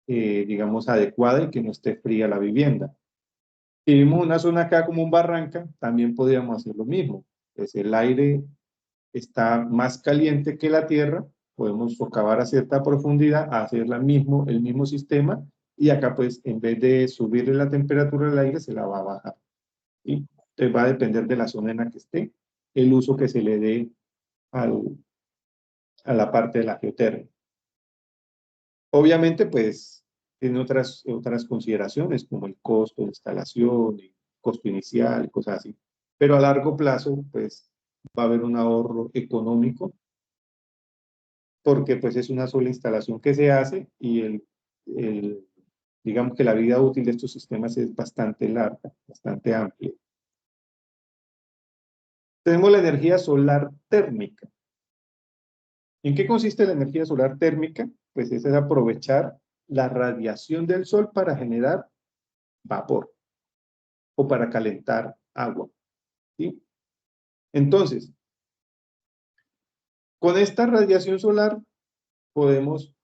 digamos, adecuada y que no esté fría la vivienda. Si vivimos una zona acá como un barranca, también podríamos hacer lo mismo. Pues el aire está más caliente que la tierra, podemos socavar a cierta profundidad, hacer el mismo sistema, y acá pues en vez de subirle la temperatura del aire, se la va a bajar, ¿sí? Entonces va a depender de la zona en la que esté, el uso que se le dé a la parte de la geotermia. Obviamente pues tiene otras consideraciones como el costo de instalación, el costo inicial, cosas así. Pero a largo plazo pues va a haber un ahorro económico porque pues es una sola instalación que se hace y digamos que la vida útil de estos sistemas es bastante larga, bastante amplia. Tenemos la energía solar térmica. ¿En qué consiste la energía solar térmica? Pues es aprovechar la radiación del sol para generar vapor o para calentar agua, ¿sí? Entonces, con esta radiación solar podemos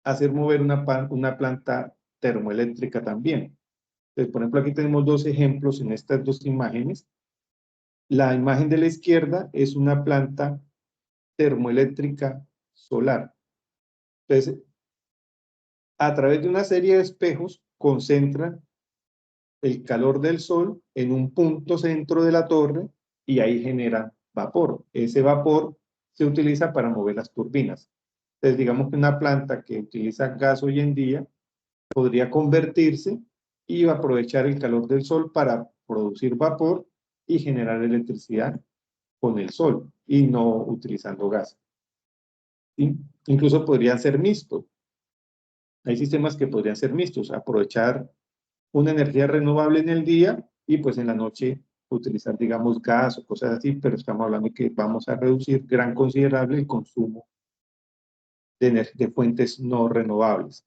hacer mover una planta termoeléctrica también. Entonces, por ejemplo, aquí tenemos dos ejemplos en estas dos imágenes. La imagen de la izquierda es una planta termoeléctrica solar. Entonces, a través de una serie de espejos, concentran el calor del sol en un punto centro de la torre y ahí genera vapor. Ese vapor se utiliza para mover las turbinas. Entonces, digamos que una planta que utiliza gas hoy en día podría convertirse y aprovechar el calor del sol para producir vapor y generar electricidad con el sol y no utilizando gas, ¿sí? Incluso podrían ser mixtos. Hay sistemas que podrían ser mixtos, aprovechar una energía renovable en el día y pues en la noche utilizar, digamos, gas o cosas así, pero estamos hablando de que vamos a reducir gran considerable el consumo de fuentes no renovables.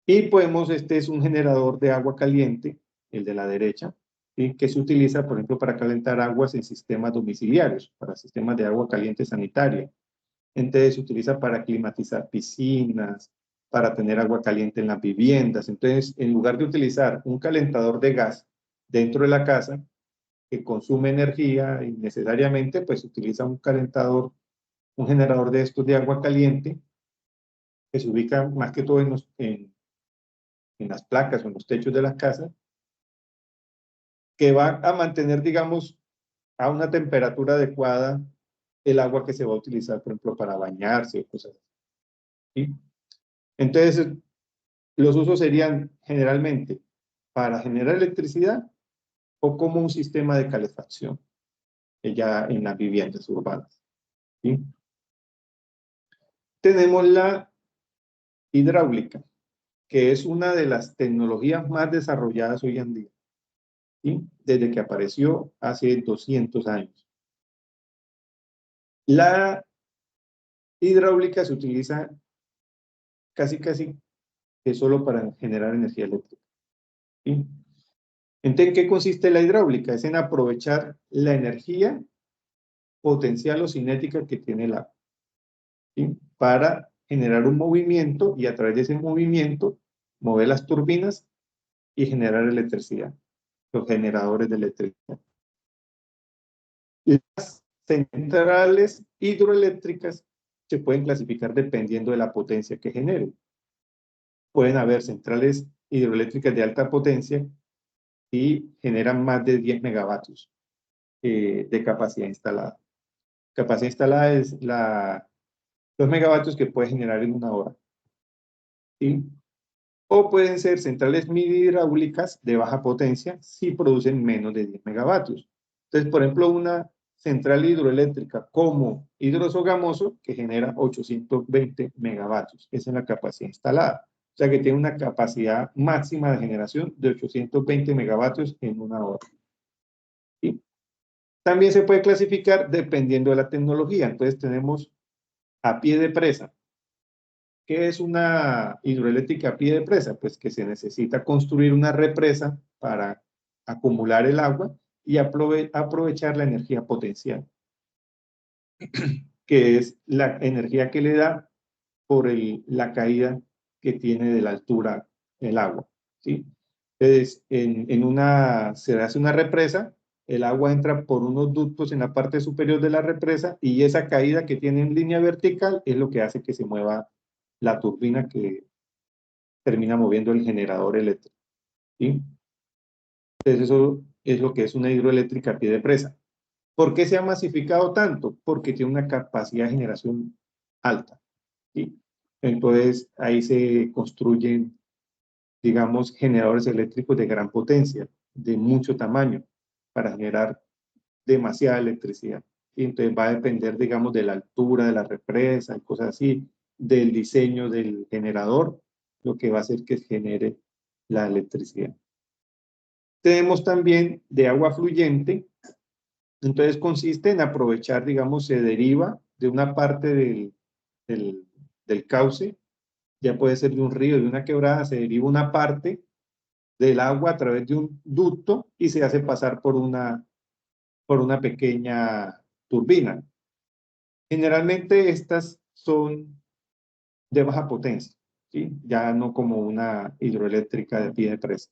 Y podemos, este es un generador de agua caliente, el de la derecha, ¿sí? Que se utiliza, por ejemplo, para calentar aguas en sistemas domiciliarios, para sistemas de agua caliente sanitaria. Entonces se utiliza para climatizar piscinas, para tener agua caliente en las viviendas. Entonces, en lugar de utilizar un calentador de gas dentro de la casa, que consume energía innecesariamente, pues se utiliza un calentador, un generador de estos de agua caliente, que se ubica más que todo en las placas o en los techos de las casas, que va a mantener, digamos, a una temperatura adecuada el agua que se va a utilizar, por ejemplo, para bañarse o cosas así. ¿Sí? Entonces, los usos serían generalmente para generar electricidad o como un sistema de calefacción ya en las viviendas urbanas. ¿Sí? Tenemos la hidráulica, que es una de las tecnologías más desarrolladas hoy en día, ¿sí? Desde que apareció hace 200 años. La hidráulica se utiliza casi que solo para generar energía eléctrica. ¿Sí? Entonces, ¿en qué consiste la hidráulica? Es en aprovechar la energía potencial o cinética que tiene el agua, ¿sí? Para generar un movimiento y a través de ese movimiento mover las turbinas y generar electricidad, los generadores de electricidad. Las centrales hidroeléctricas se pueden clasificar dependiendo de la potencia que generen. Pueden haber centrales hidroeléctricas de alta potencia y generan más de 10 megavatios de capacidad instalada. Capacidad instalada es los megavatios que puede generar en una hora. ¿Sí? O pueden ser centrales mini hidráulicas de baja potencia si producen menos de 10 megavatios. Entonces, por ejemplo, una central hidroeléctrica como Hidrosogamoso que genera 820 megavatios. Esa es la capacidad instalada. O sea que tiene una capacidad máxima de generación de 820 megavatios en una hora. ¿Sí? También se puede clasificar dependiendo de la tecnología. Entonces tenemos a pie de presa. ¿Qué es una hidroeléctrica a pie de presa? Pues que se necesita construir una represa para acumular el agua y aprovechar la energía potencial, que es la energía que le da por la caída que tiene de la altura el agua. ¿Sí? Entonces, se hace una represa, el agua entra por unos ductos en la parte superior de la represa y esa caída que tiene en línea vertical es lo que hace que se mueva la turbina que termina moviendo el generador eléctrico. ¿Sí? Entonces eso es lo que es una hidroeléctrica a pie de presa. ¿Por qué se ha masificado tanto? Porque tiene una capacidad de generación alta. ¿Sí? Entonces ahí se construyen, digamos, generadores eléctricos de gran potencia, de mucho tamaño, para generar demasiada electricidad. ¿Sí? Entonces va a depender, digamos, de la altura de la represa y cosas así, del diseño del generador, lo que va a hacer que genere la electricidad. Tenemos también de agua fluyente, entonces consiste en aprovechar, digamos, se deriva de una parte del cauce, ya puede ser de un río, de una quebrada, se deriva una parte del agua a través de un ducto y se hace pasar por una pequeña turbina. Generalmente estas son de baja potencia, ¿sí? Ya no como una hidroeléctrica de pie de presa.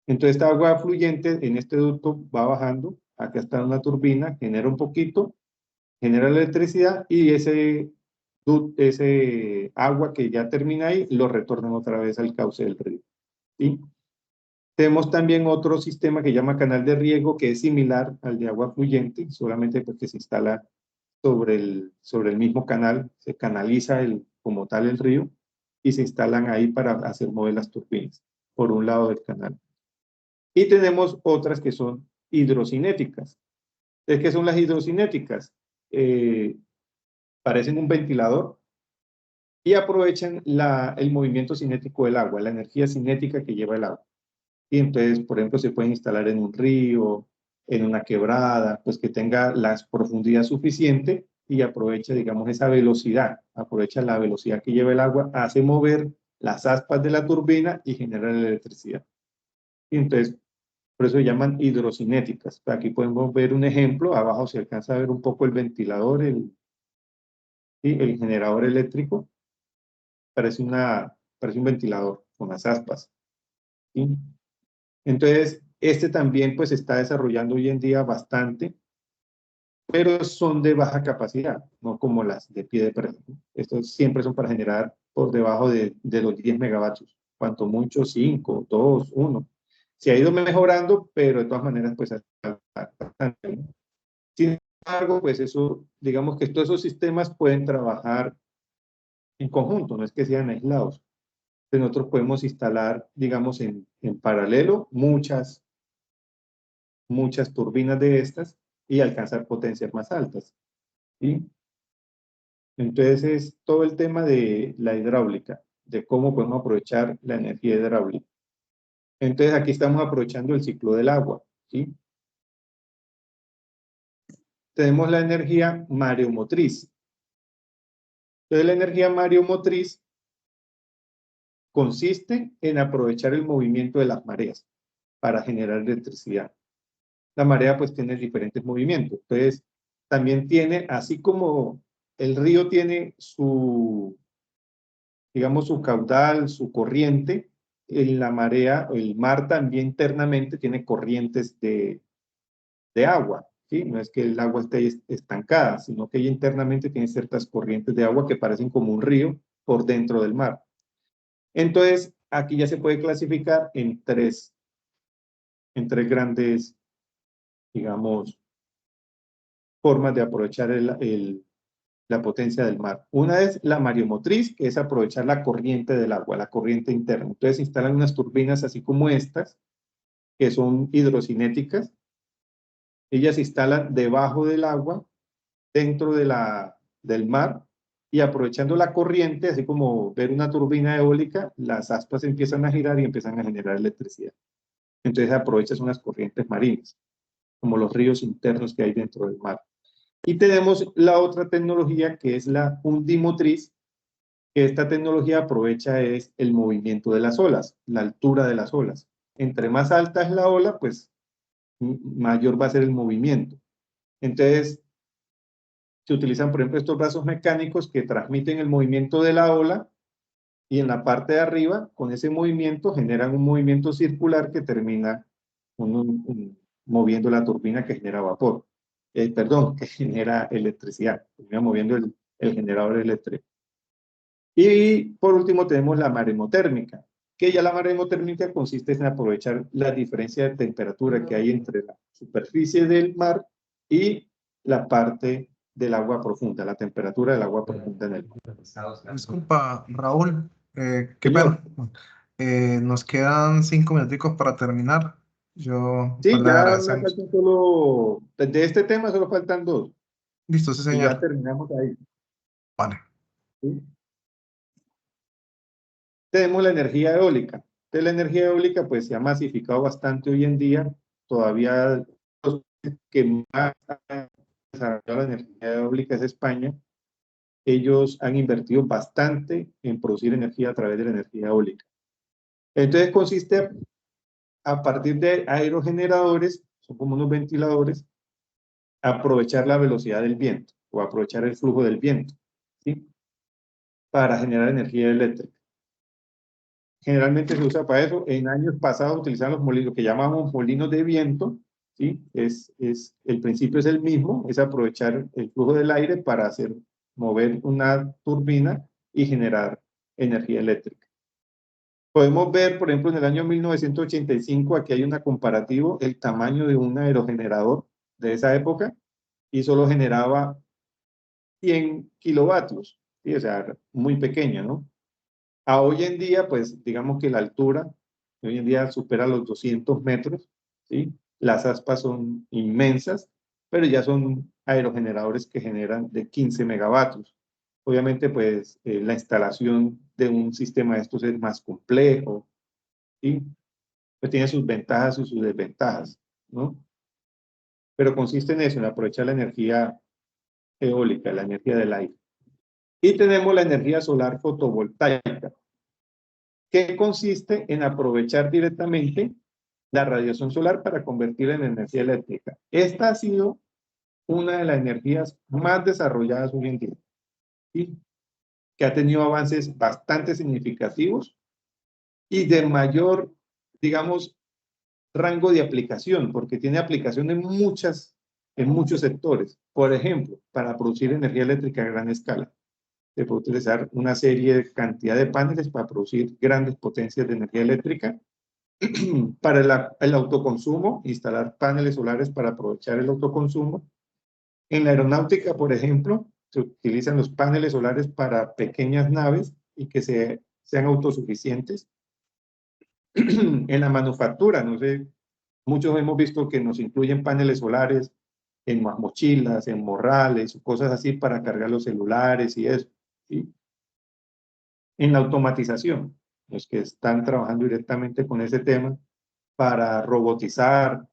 Entonces esta agua fluyente en este ducto va bajando, acá está una turbina, genera un poquito, genera electricidad y ese agua que ya termina ahí lo retornan otra vez al cauce del río. ¿Sí? Tenemos también otro sistema que llama canal de riego que es similar al de agua fluyente, solamente porque se instala sobre el mismo canal, se canaliza como tal el río y se instalan ahí para hacer mover las turbinas por un lado del canal. Y tenemos otras que son hidrocinéticas. ¿Qué son las hidrocinéticas? Parecen un ventilador y aprovechan el movimiento cinético del agua, la energía cinética que lleva el agua. Y entonces, por ejemplo, se pueden instalar en un río, en una quebrada, pues que tenga la profundidad suficiente y aprovecha, digamos, esa velocidad, aprovecha la velocidad que lleva el agua, hace mover las aspas de la turbina y genera la electricidad. Y entonces, Por eso se llaman hidrocinéticas. Aquí podemos ver un ejemplo. Abajo se alcanza a ver un poco el ventilador, el generador eléctrico. Parece un ventilador con las aspas. ¿Sí? Entonces, este también pues está desarrollando hoy en día bastante, pero son de baja capacidad, no como las de pie de presa. Estos siempre son para generar por debajo de los 10 megavatios, cuanto mucho 5, 2, 1. Se ha ido mejorando, pero de todas maneras pues bastante. Sin embargo, pues eso, digamos que todos esos sistemas pueden trabajar en conjunto, no es que sean aislados. Entonces nosotros podemos instalar, digamos, en paralelo muchas turbinas de estas y alcanzar potencias más altas. ¿Sí? Entonces es todo el tema de la hidráulica, de cómo podemos aprovechar la energía hidráulica. Entonces aquí estamos aprovechando el ciclo del agua. ¿Sí? Tenemos la energía mareomotriz. Entonces la energía mareomotriz consiste en aprovechar el movimiento de las mareas para generar electricidad. La marea pues tiene diferentes movimientos. Entonces también tiene, así como el río tiene su, digamos, su caudal, su corriente, en la marea, el mar también internamente tiene corrientes de agua. ¿Sí? No es que el agua esté estancada, sino que ella internamente tiene ciertas corrientes de agua que parecen como un río por dentro del mar. Entonces, aquí ya se puede clasificar en tres grandes, digamos, formas de aprovechar la potencia del mar. Una es la mareomotriz, que es aprovechar la corriente del agua, la corriente interna. Entonces se instalan unas turbinas así como estas, que son hidrocinéticas. Ellas se instalan debajo del agua, dentro del mar, y aprovechando la corriente, así como ver una turbina eólica, las aspas empiezan a girar y empiezan a generar electricidad. Entonces aprovechas unas corrientes marinas, como los ríos internos que hay dentro del mar. Y tenemos la otra tecnología que es la undimotriz, que esta tecnología aprovecha es el movimiento de las olas, la altura de las olas. Entre más alta es la ola, pues mayor va a ser el movimiento. Entonces, se utilizan, por ejemplo, estos brazos mecánicos que transmiten el movimiento de la ola y en la parte de arriba, con ese movimiento, generan un movimiento circular que termina moviendo la turbina que genera vapor. Que genera electricidad, termina moviendo el generador eléctrico. Y por último tenemos la maremotérmica, que ya la maremotérmica consiste en aprovechar la diferencia de temperatura que hay entre la superficie del mar y la parte del agua profunda, la temperatura del agua profunda en el mar. Disculpa, Raúl, qué Señor. pena. Nos quedan 5 minuticos para terminar. Yo Sí, pues, le ya me agradecemos. faltan solo, de este tema solo faltan 2, Listo, sí, y ya señor. terminamos ahí. Vale. ¿Sí? Tenemos la energía eólica. Entonces, la energía eólica pues se ha masificado bastante hoy en día. Todavía los que más han desarrollado la energía eólica es España. Ellos han invertido bastante en producir energía a través de la energía eólica. Entonces consiste a partir de aerogeneradores, son como unos ventiladores, aprovechar la velocidad del viento o aprovechar el flujo del viento, ¿sí? Para generar energía eléctrica. Generalmente se usa para eso. En años pasados utilizaban los molinos, que llamamos molinos de viento, ¿sí? El principio es el mismo, es aprovechar el flujo del aire para mover una turbina y generar energía eléctrica. Podemos ver, por ejemplo, en el año 1985, aquí hay un comparativo, el tamaño de un aerogenerador de esa época, y solo generaba 100 kilovatios, ¿sí? O sea, muy pequeño, ¿no? A hoy en día, pues digamos que la altura hoy en día supera los 200 metros, ¿sí? Las aspas son inmensas, pero ya son aerogeneradores que generan de 15 megavatios. Obviamente, pues la instalación de un sistema de estos es más complejo, ¿sí? Pues tiene sus ventajas y sus desventajas, ¿no? Pero consiste en eso, en aprovechar la energía eólica, la energía del aire. Y tenemos la energía solar fotovoltaica, que consiste en aprovechar directamente la radiación solar para convertirla en energía eléctrica. Esta ha sido una de las energías más desarrolladas hoy en día, ¿sí? Que ha tenido avances bastante significativos y de mayor, digamos, rango de aplicación, porque tiene aplicación en muchos sectores. Por ejemplo, para producir energía eléctrica a gran escala. Se puede utilizar una serie de cantidad de paneles para producir grandes potencias de energía eléctrica. Para el autoconsumo, instalar paneles solares para aprovechar el autoconsumo. En la aeronáutica, por ejemplo, se utilizan los paneles solares para pequeñas naves y que sean autosuficientes. En la manufactura, no sé, muchos hemos visto que nos incluyen paneles solares en mochilas, en morrales, cosas así para cargar los celulares y eso, ¿sí? En la automatización, los que están trabajando directamente con ese tema para robotizar,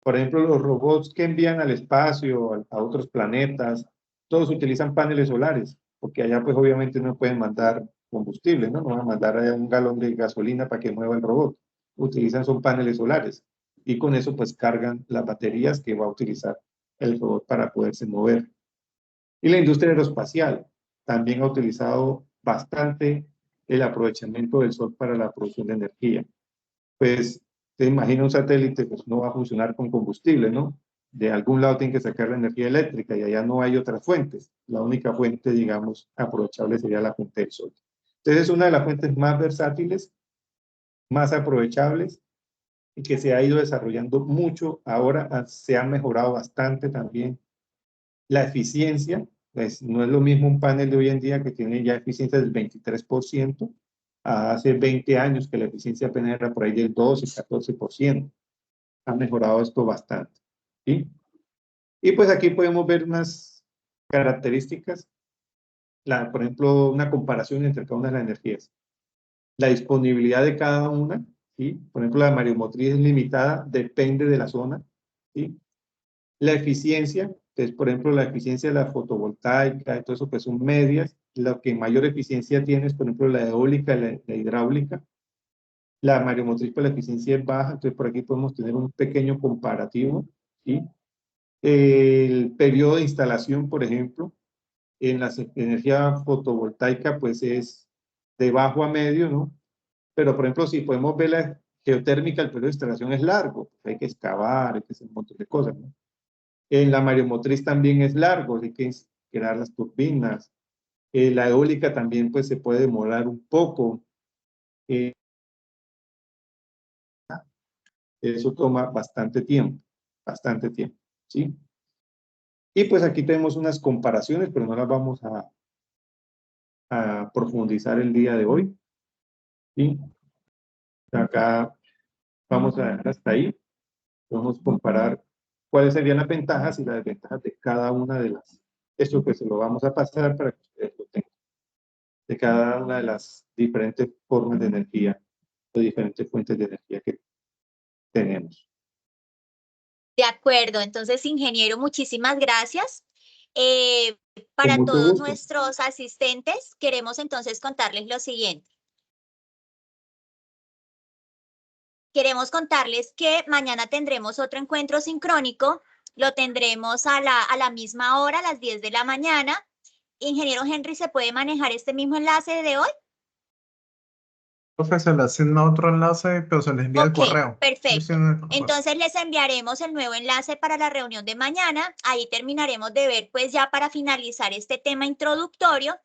por ejemplo, los robots que envían al espacio, a otros planetas, todos utilizan paneles solares, porque allá pues obviamente no pueden mandar combustible, ¿no? No van a mandar un galón de gasolina para que mueva el robot. Utilizan son paneles solares y con eso pues cargan las baterías que va a utilizar el robot para poderse mover. Y la industria aeroespacial también ha utilizado bastante el aprovechamiento del sol para la producción de energía. Pues se imagina un satélite, pues no va a funcionar con combustible, ¿no? De algún lado tiene que sacar la energía eléctrica y allá no hay otras fuentes. La única fuente, digamos, aprovechable sería la fuente del sol. Entonces es una de las fuentes más versátiles, más aprovechables y que se ha ido desarrollando mucho. Ahora se ha mejorado bastante también la eficiencia. Pues no es lo mismo un panel de hoy en día que tiene ya eficiencia del 23%, hace 20 años que la eficiencia apenas era por ahí del 12, 14%. Ha mejorado esto bastante, ¿sí? Y pues aquí podemos ver unas características, por ejemplo, una comparación entre cada una de las energías. La disponibilidad de cada una, ¿sí? Por ejemplo, la mareomotriz es limitada, depende de la zona, ¿sí? La eficiencia, entonces, por ejemplo, la eficiencia de la fotovoltaica, todo eso pues son medias. Lo que mayor eficiencia tiene es, por ejemplo, la eólica, la hidráulica. La mareomotriz, pues la eficiencia es baja, entonces por aquí podemos tener un pequeño comparativo, ¿sí? El periodo de instalación, por ejemplo, en la energía fotovoltaica, pues es de bajo a medio, ¿no? Pero, por ejemplo, si podemos ver la geotérmica, el periodo de instalación es largo, pues hay que excavar, hay que hacer un montón de cosas, ¿no? En la mareomotriz también es largo, hay que crear las turbinas. La eólica también, pues, se puede demorar un poco. Eso toma bastante tiempo, ¿sí? Y pues aquí tenemos unas comparaciones, pero no las vamos a profundizar el día de hoy, ¿sí? Acá vamos a dejar hasta ahí. Vamos a comparar cuáles serían las ventajas y las desventajas de cada una de las. Esto pues se lo vamos a pasar para que ustedes lo tengan. De cada una de las diferentes formas de energía, o diferentes fuentes de energía que tenemos. De acuerdo, entonces, ingeniero, muchísimas gracias. Con Para mucho todos gusto. nuestros asistentes, queremos entonces contarles lo siguiente. Queremos contarles que mañana tendremos otro encuentro sincrónico, lo tendremos a la misma hora, a las 10 de la mañana. Ingeniero Henry, ¿se puede manejar este mismo enlace de hoy? Profe, se le asigna otro enlace, pero se les envía el Ok, correo. perfecto. Dicen el correo. Entonces les enviaremos el nuevo enlace para la reunión de mañana. Ahí terminaremos de ver, pues ya para finalizar este tema introductorio.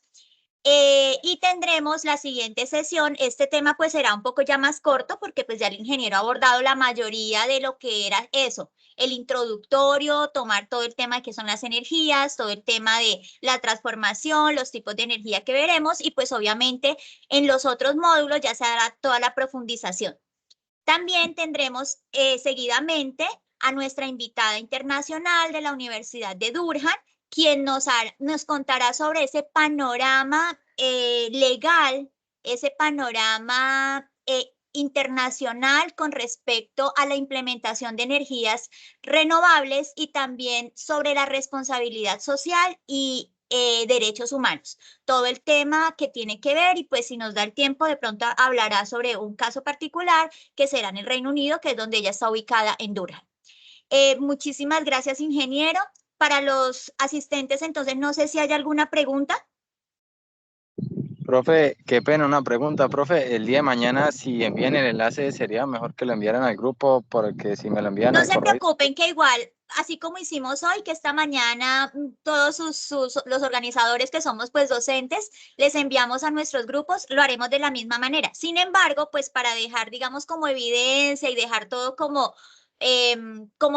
Y tendremos la siguiente sesión. Este tema pues será un poco ya más corto porque pues ya el ingeniero ha abordado la mayoría de lo que era eso, el introductorio, tomar todo el tema de qué son las energías, todo el tema de la transformación, los tipos de energía que veremos y pues obviamente en los otros módulos ya se hará toda la profundización. También tendremos seguidamente a nuestra invitada internacional de la Universidad de Durham, quien nos contará sobre ese panorama legal, ese panorama internacional con respecto a la implementación de energías renovables y también sobre la responsabilidad social y derechos humanos. Todo el tema que tiene que ver y pues si nos da el tiempo de pronto hablará sobre un caso particular que será en el Reino Unido, que es donde ella está ubicada en Durham. Muchísimas gracias, ingeniero. Para los asistentes, entonces, no sé si hay alguna pregunta. Profe, qué pena, una pregunta, profe. El día de mañana, si envían el enlace, sería mejor que lo enviaran al grupo, porque si me lo envían No al se correo. preocupen que igual, así como hicimos hoy, que esta mañana todos los organizadores que somos pues docentes, les enviamos a nuestros grupos, lo haremos de la misma manera. Sin embargo, pues para dejar, digamos, como evidencia y dejar todo como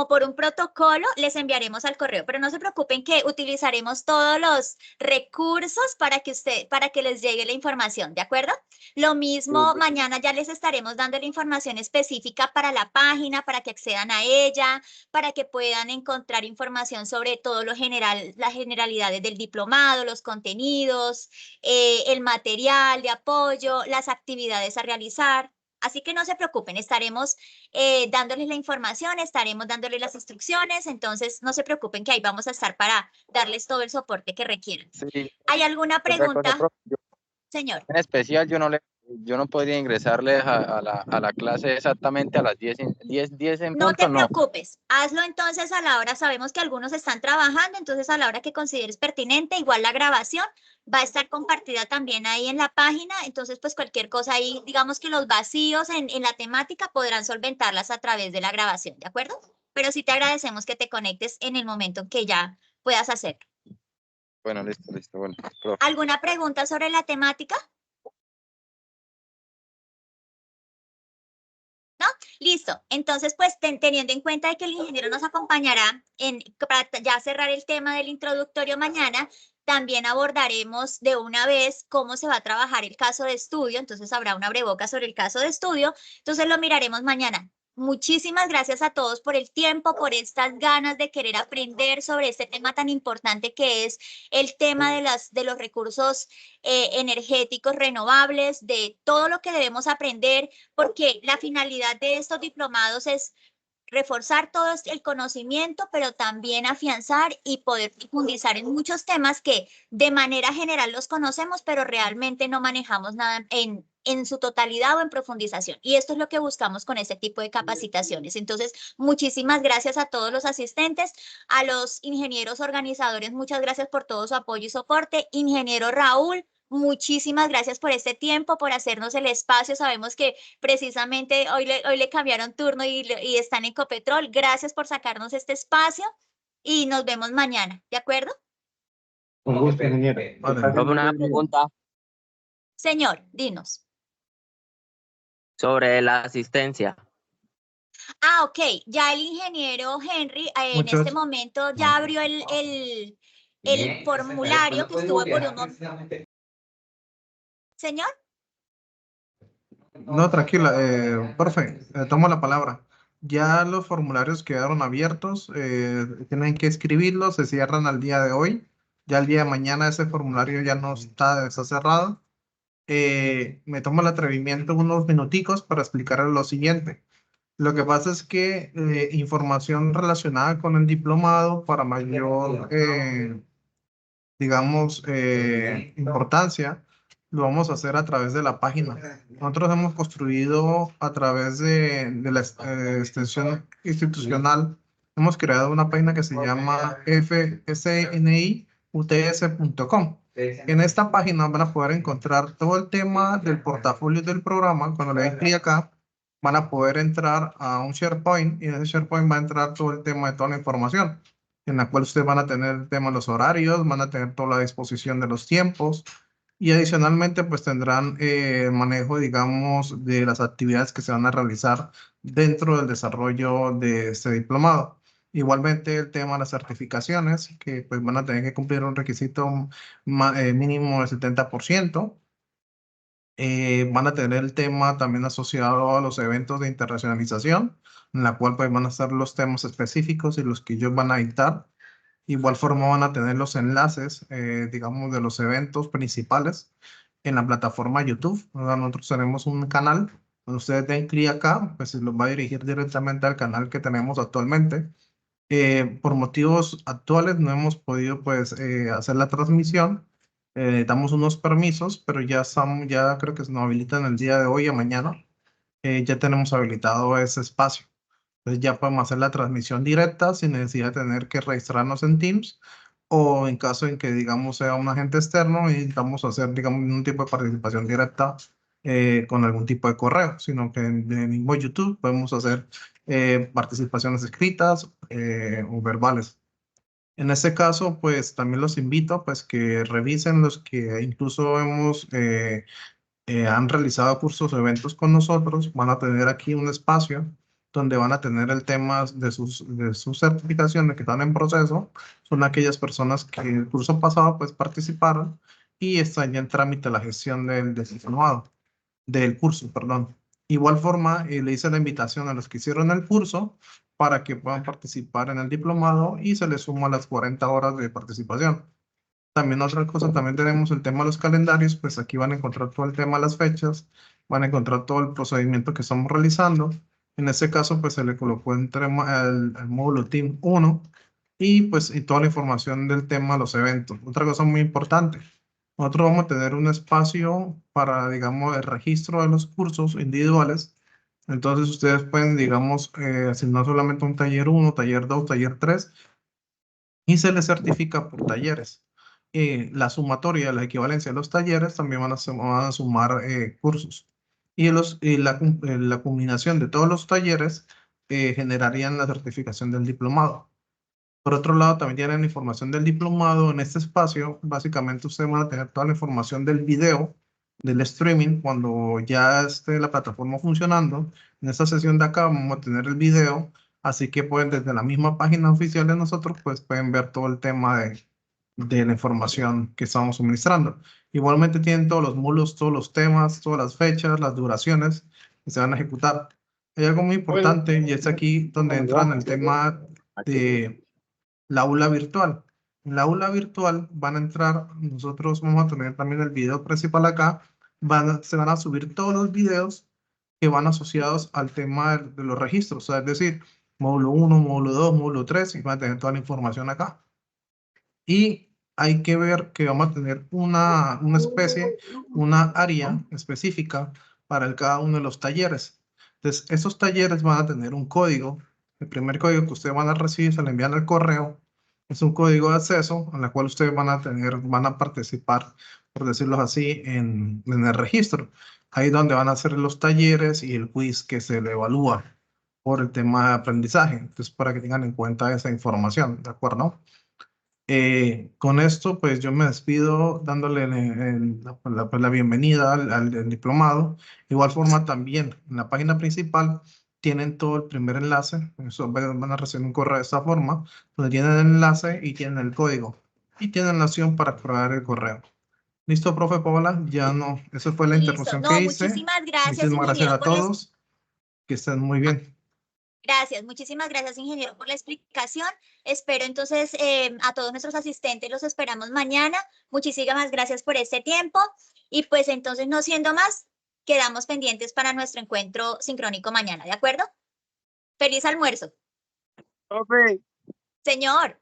por un protocolo, les enviaremos al correo. Pero no se preocupen que utilizaremos todos los recursos para que les llegue la información, ¿de acuerdo? Lo mismo, mañana ya les estaremos dando la información específica para la página, para que accedan a ella, para que puedan encontrar información sobre todo lo general, las generalidades del diplomado, los contenidos, el material de apoyo, las actividades a realizar. Así que no se preocupen, estaremos dándoles la información, estaremos dándoles las instrucciones, entonces no se preocupen que ahí vamos a estar para darles todo el soporte que requieran. Sí, ¿Hay alguna otra cosa, pregunta, profe, señor? en especial yo no podría ingresarles a la clase exactamente a las 10 en No te punto, no. preocupes, hazlo entonces a la hora, sabemos que algunos están trabajando, entonces a la hora que consideres pertinente, igual la grabación va a estar compartida también ahí en la página, entonces pues cualquier cosa ahí, digamos que los vacíos en la temática podrán solventarlas a través de la grabación, ¿de acuerdo? Pero sí te agradecemos que te conectes en el momento en que ya puedas hacerlo. Bueno, listo, bueno, profe. ¿Alguna pregunta sobre la temática? ¿No? Listo. Entonces, pues teniendo en cuenta de que el ingeniero nos acompañará para ya cerrar el tema del introductorio mañana, también abordaremos de una vez cómo se va a trabajar el caso de estudio. Entonces, habrá una breboca sobre el caso de estudio. Entonces, lo miraremos mañana. Muchísimas gracias a todos por el tiempo, por estas ganas de querer aprender sobre este tema tan importante que es el tema de los recursos energéticos renovables, de todo lo que debemos aprender, porque la finalidad de estos diplomados es reforzar todo el conocimiento, pero también afianzar y poder profundizar en muchos temas que de manera general los conocemos, pero realmente no manejamos nada en su totalidad o en profundización. Y esto es lo que buscamos con este tipo de capacitaciones. Entonces, muchísimas gracias a todos los asistentes, a los ingenieros organizadores, muchas gracias por todo su apoyo y soporte. Ingeniero Raúl, muchísimas gracias por este tiempo, por hacernos el espacio. Sabemos que precisamente hoy le cambiaron turno y están en Ecopetrol. Gracias por sacarnos este espacio y nos vemos mañana, ¿de acuerdo? Con gusto, ingeniero. Vale. Una pregunta Señor, dinos. sobre la asistencia. Ah, ok. Ya el ingeniero Henry en este Muchos. momento ya abrió el formulario que estuvo por un momento. Señor. No, tranquila, profe, tomo la palabra. Ya los formularios quedaron abiertos, tienen que escribirlos, se cierran al día de hoy. Ya el día de mañana ese formulario ya no está cerrado. Me tomo el atrevimiento unos minuticos para explicarles lo siguiente. Lo que pasa es que información relacionada con el diplomado para mayor, digamos, importancia, lo vamos a hacer a través de la página. Nosotros hemos construido a través de la extensión institucional, hemos creado una página que se llama fsniuts.com. En esta página van a poder encontrar todo el tema del portafolio del programa. Cuando le den clic acá, van a poder entrar a un SharePoint y en ese SharePoint va a entrar todo el tema de toda la información, en la cual ustedes van a tener el tema de los horarios, van a tener toda la disposición de los tiempos y adicionalmente pues tendrán manejo, digamos, de las actividades que se van a realizar dentro del desarrollo de este diplomado. Igualmente el tema de las certificaciones, que pues van a tener que cumplir un requisito mínimo del 70%. Van a tener el tema también asociado a los eventos de internacionalización, en la cual pues van a estar los temas específicos y los que ellos van a dictar. Igual forma van a tener los enlaces, digamos, de los eventos principales en la plataforma YouTube. Nosotros tenemos un canal, cuando ustedes den clic acá, pues se los va a dirigir directamente al canal que tenemos actualmente. Por motivos actuales no hemos podido pues hacer la transmisión. Damos unos permisos, pero ya creo que se nos habilitan el día de hoy a mañana. Ya tenemos habilitado ese espacio. Entonces ya podemos hacer la transmisión directa sin necesidad de tener que registrarnos en Teams, o en caso en que, digamos, sea un agente externo y necesitamos hacer, digamos, un tipo de participación directa con algún tipo de correo, sino que en el mismo YouTube podemos hacer participaciones escritas o verbales. En este caso, pues también los invito pues que revisen los que incluso han realizado cursos o eventos con nosotros. Van a tener aquí un espacio donde van a tener el tema de sus certificaciones que están en proceso. Son aquellas personas que el curso pasado pues participaron y están ya en trámite la gestión del diplomado, del curso, perdón. Igual forma, le hice la invitación a los que hicieron el curso para que puedan participar en el diplomado y se les suma las 40 horas de participación. También otra cosa, también tenemos el tema de los calendarios, pues aquí van a encontrar todo el tema de las fechas, van a encontrar todo el procedimiento que estamos realizando. En este caso, pues se le colocó el módulo Team 1 y toda la información del tema de los eventos. Otra cosa muy importante, nosotros vamos a tener un espacio para, digamos, el registro de los cursos individuales. Entonces ustedes pueden, digamos, asignar solamente un taller 1, taller 2, taller 3 y se les certifica por talleres. La sumatoria, la equivalencia de los talleres también van a sumar cursos. La combinación de todos los talleres generarían la certificación del diplomado. Por otro lado, también tienen información del diplomado en este espacio. Básicamente, ustedes van a tener toda la información del video, del streaming, cuando ya esté la plataforma funcionando. En esta sesión de acá vamos a tener el video, así que pueden desde la misma página oficial de nosotros, pues pueden ver todo el tema de la información que estamos suministrando. Igualmente tienen todos los módulos, todos los temas, todas las fechas, las duraciones que se van a ejecutar. Hay algo muy importante y es aquí donde entra en el tema de la aula virtual. En la aula virtual van a entrar, nosotros vamos a tener también el video principal acá, se van a subir todos los videos que van asociados al tema de los registros, o sea, es decir, módulo 1, módulo 2, módulo 3, y van a tener toda la información acá. Y hay que ver que vamos a tener una área específica para cada uno de los talleres. Entonces, esos talleres van a tener un código. El primer código que ustedes van a recibir se le envían al correo. Es un código de acceso en el cual ustedes van a participar, por decirlo así, en el registro. Ahí es donde van a hacer los talleres y el quiz que se le evalúa por el tema de aprendizaje. Entonces, para que tengan en cuenta esa información, ¿de acuerdo? Con esto, pues yo me despido dándole la bienvenida al diplomado. De igual forma, también en la página principal tienen todo el primer enlace. Van a recibir un correo de esta forma, donde tienen el enlace y tienen el código. Y tienen la opción para probar el correo. ¿Listo, profe Paola? Ya no. Esa fue la Listo. interrupción que No, hice. muchísimas gracias, Muchísimas gracias ingeniero, a todos. Que estén muy bien. Gracias, muchísimas gracias, ingeniero, por la explicación. Espero entonces a todos nuestros asistentes, los esperamos mañana. Muchísimas gracias por este tiempo. Y pues entonces, no siendo más, quedamos pendientes para nuestro encuentro sincrónico mañana, ¿de acuerdo? Feliz almuerzo. Profe, Señor,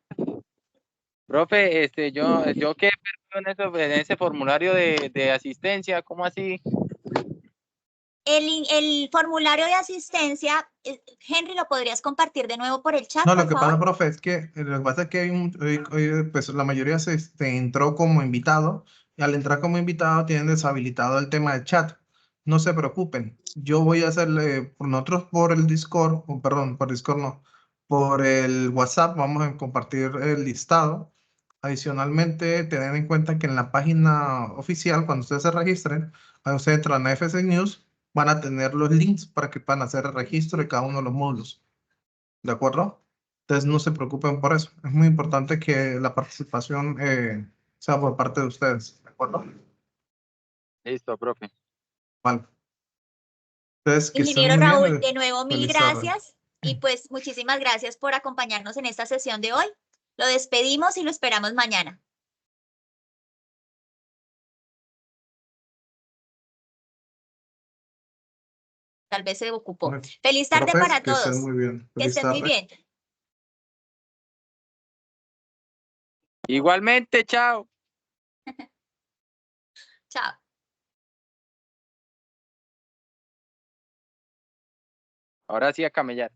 profe, yo quedé perdido en ese formulario de asistencia, ¿cómo así? el formulario de asistencia, Henry, ¿lo podrías compartir de nuevo por el chat, No, por lo que favor? pasa, profe, es que lo que pasa es que pues la mayoría entró como invitado y al entrar como invitado tienen deshabilitado el tema del chat. No se preocupen, yo voy a hacerle, por nosotros por el Discord, perdón, por Discord no, por el WhatsApp vamos a compartir el listado. Adicionalmente, tener en cuenta que en la página oficial, cuando ustedes se registren, cuando ustedes entran a FC News, van a tener los links para que puedan hacer el registro de cada uno de los módulos. ¿De acuerdo? Entonces no se preocupen por eso. Es muy importante que la participación sea por parte de ustedes. ¿De acuerdo? Listo, profe. Vale. Entonces, que estén Ingeniero muy bien. Raúl, de nuevo, mil Feliz tarde. gracias. Y pues muchísimas gracias por acompañarnos en esta sesión de hoy. Lo despedimos y lo esperamos mañana. Tal vez se ocupó. Feliz tarde Profes, para que estén todos. muy bien. Que Feliz estén muy tarde. bien. Igualmente, chao. Chao. Ahora sí a camellar.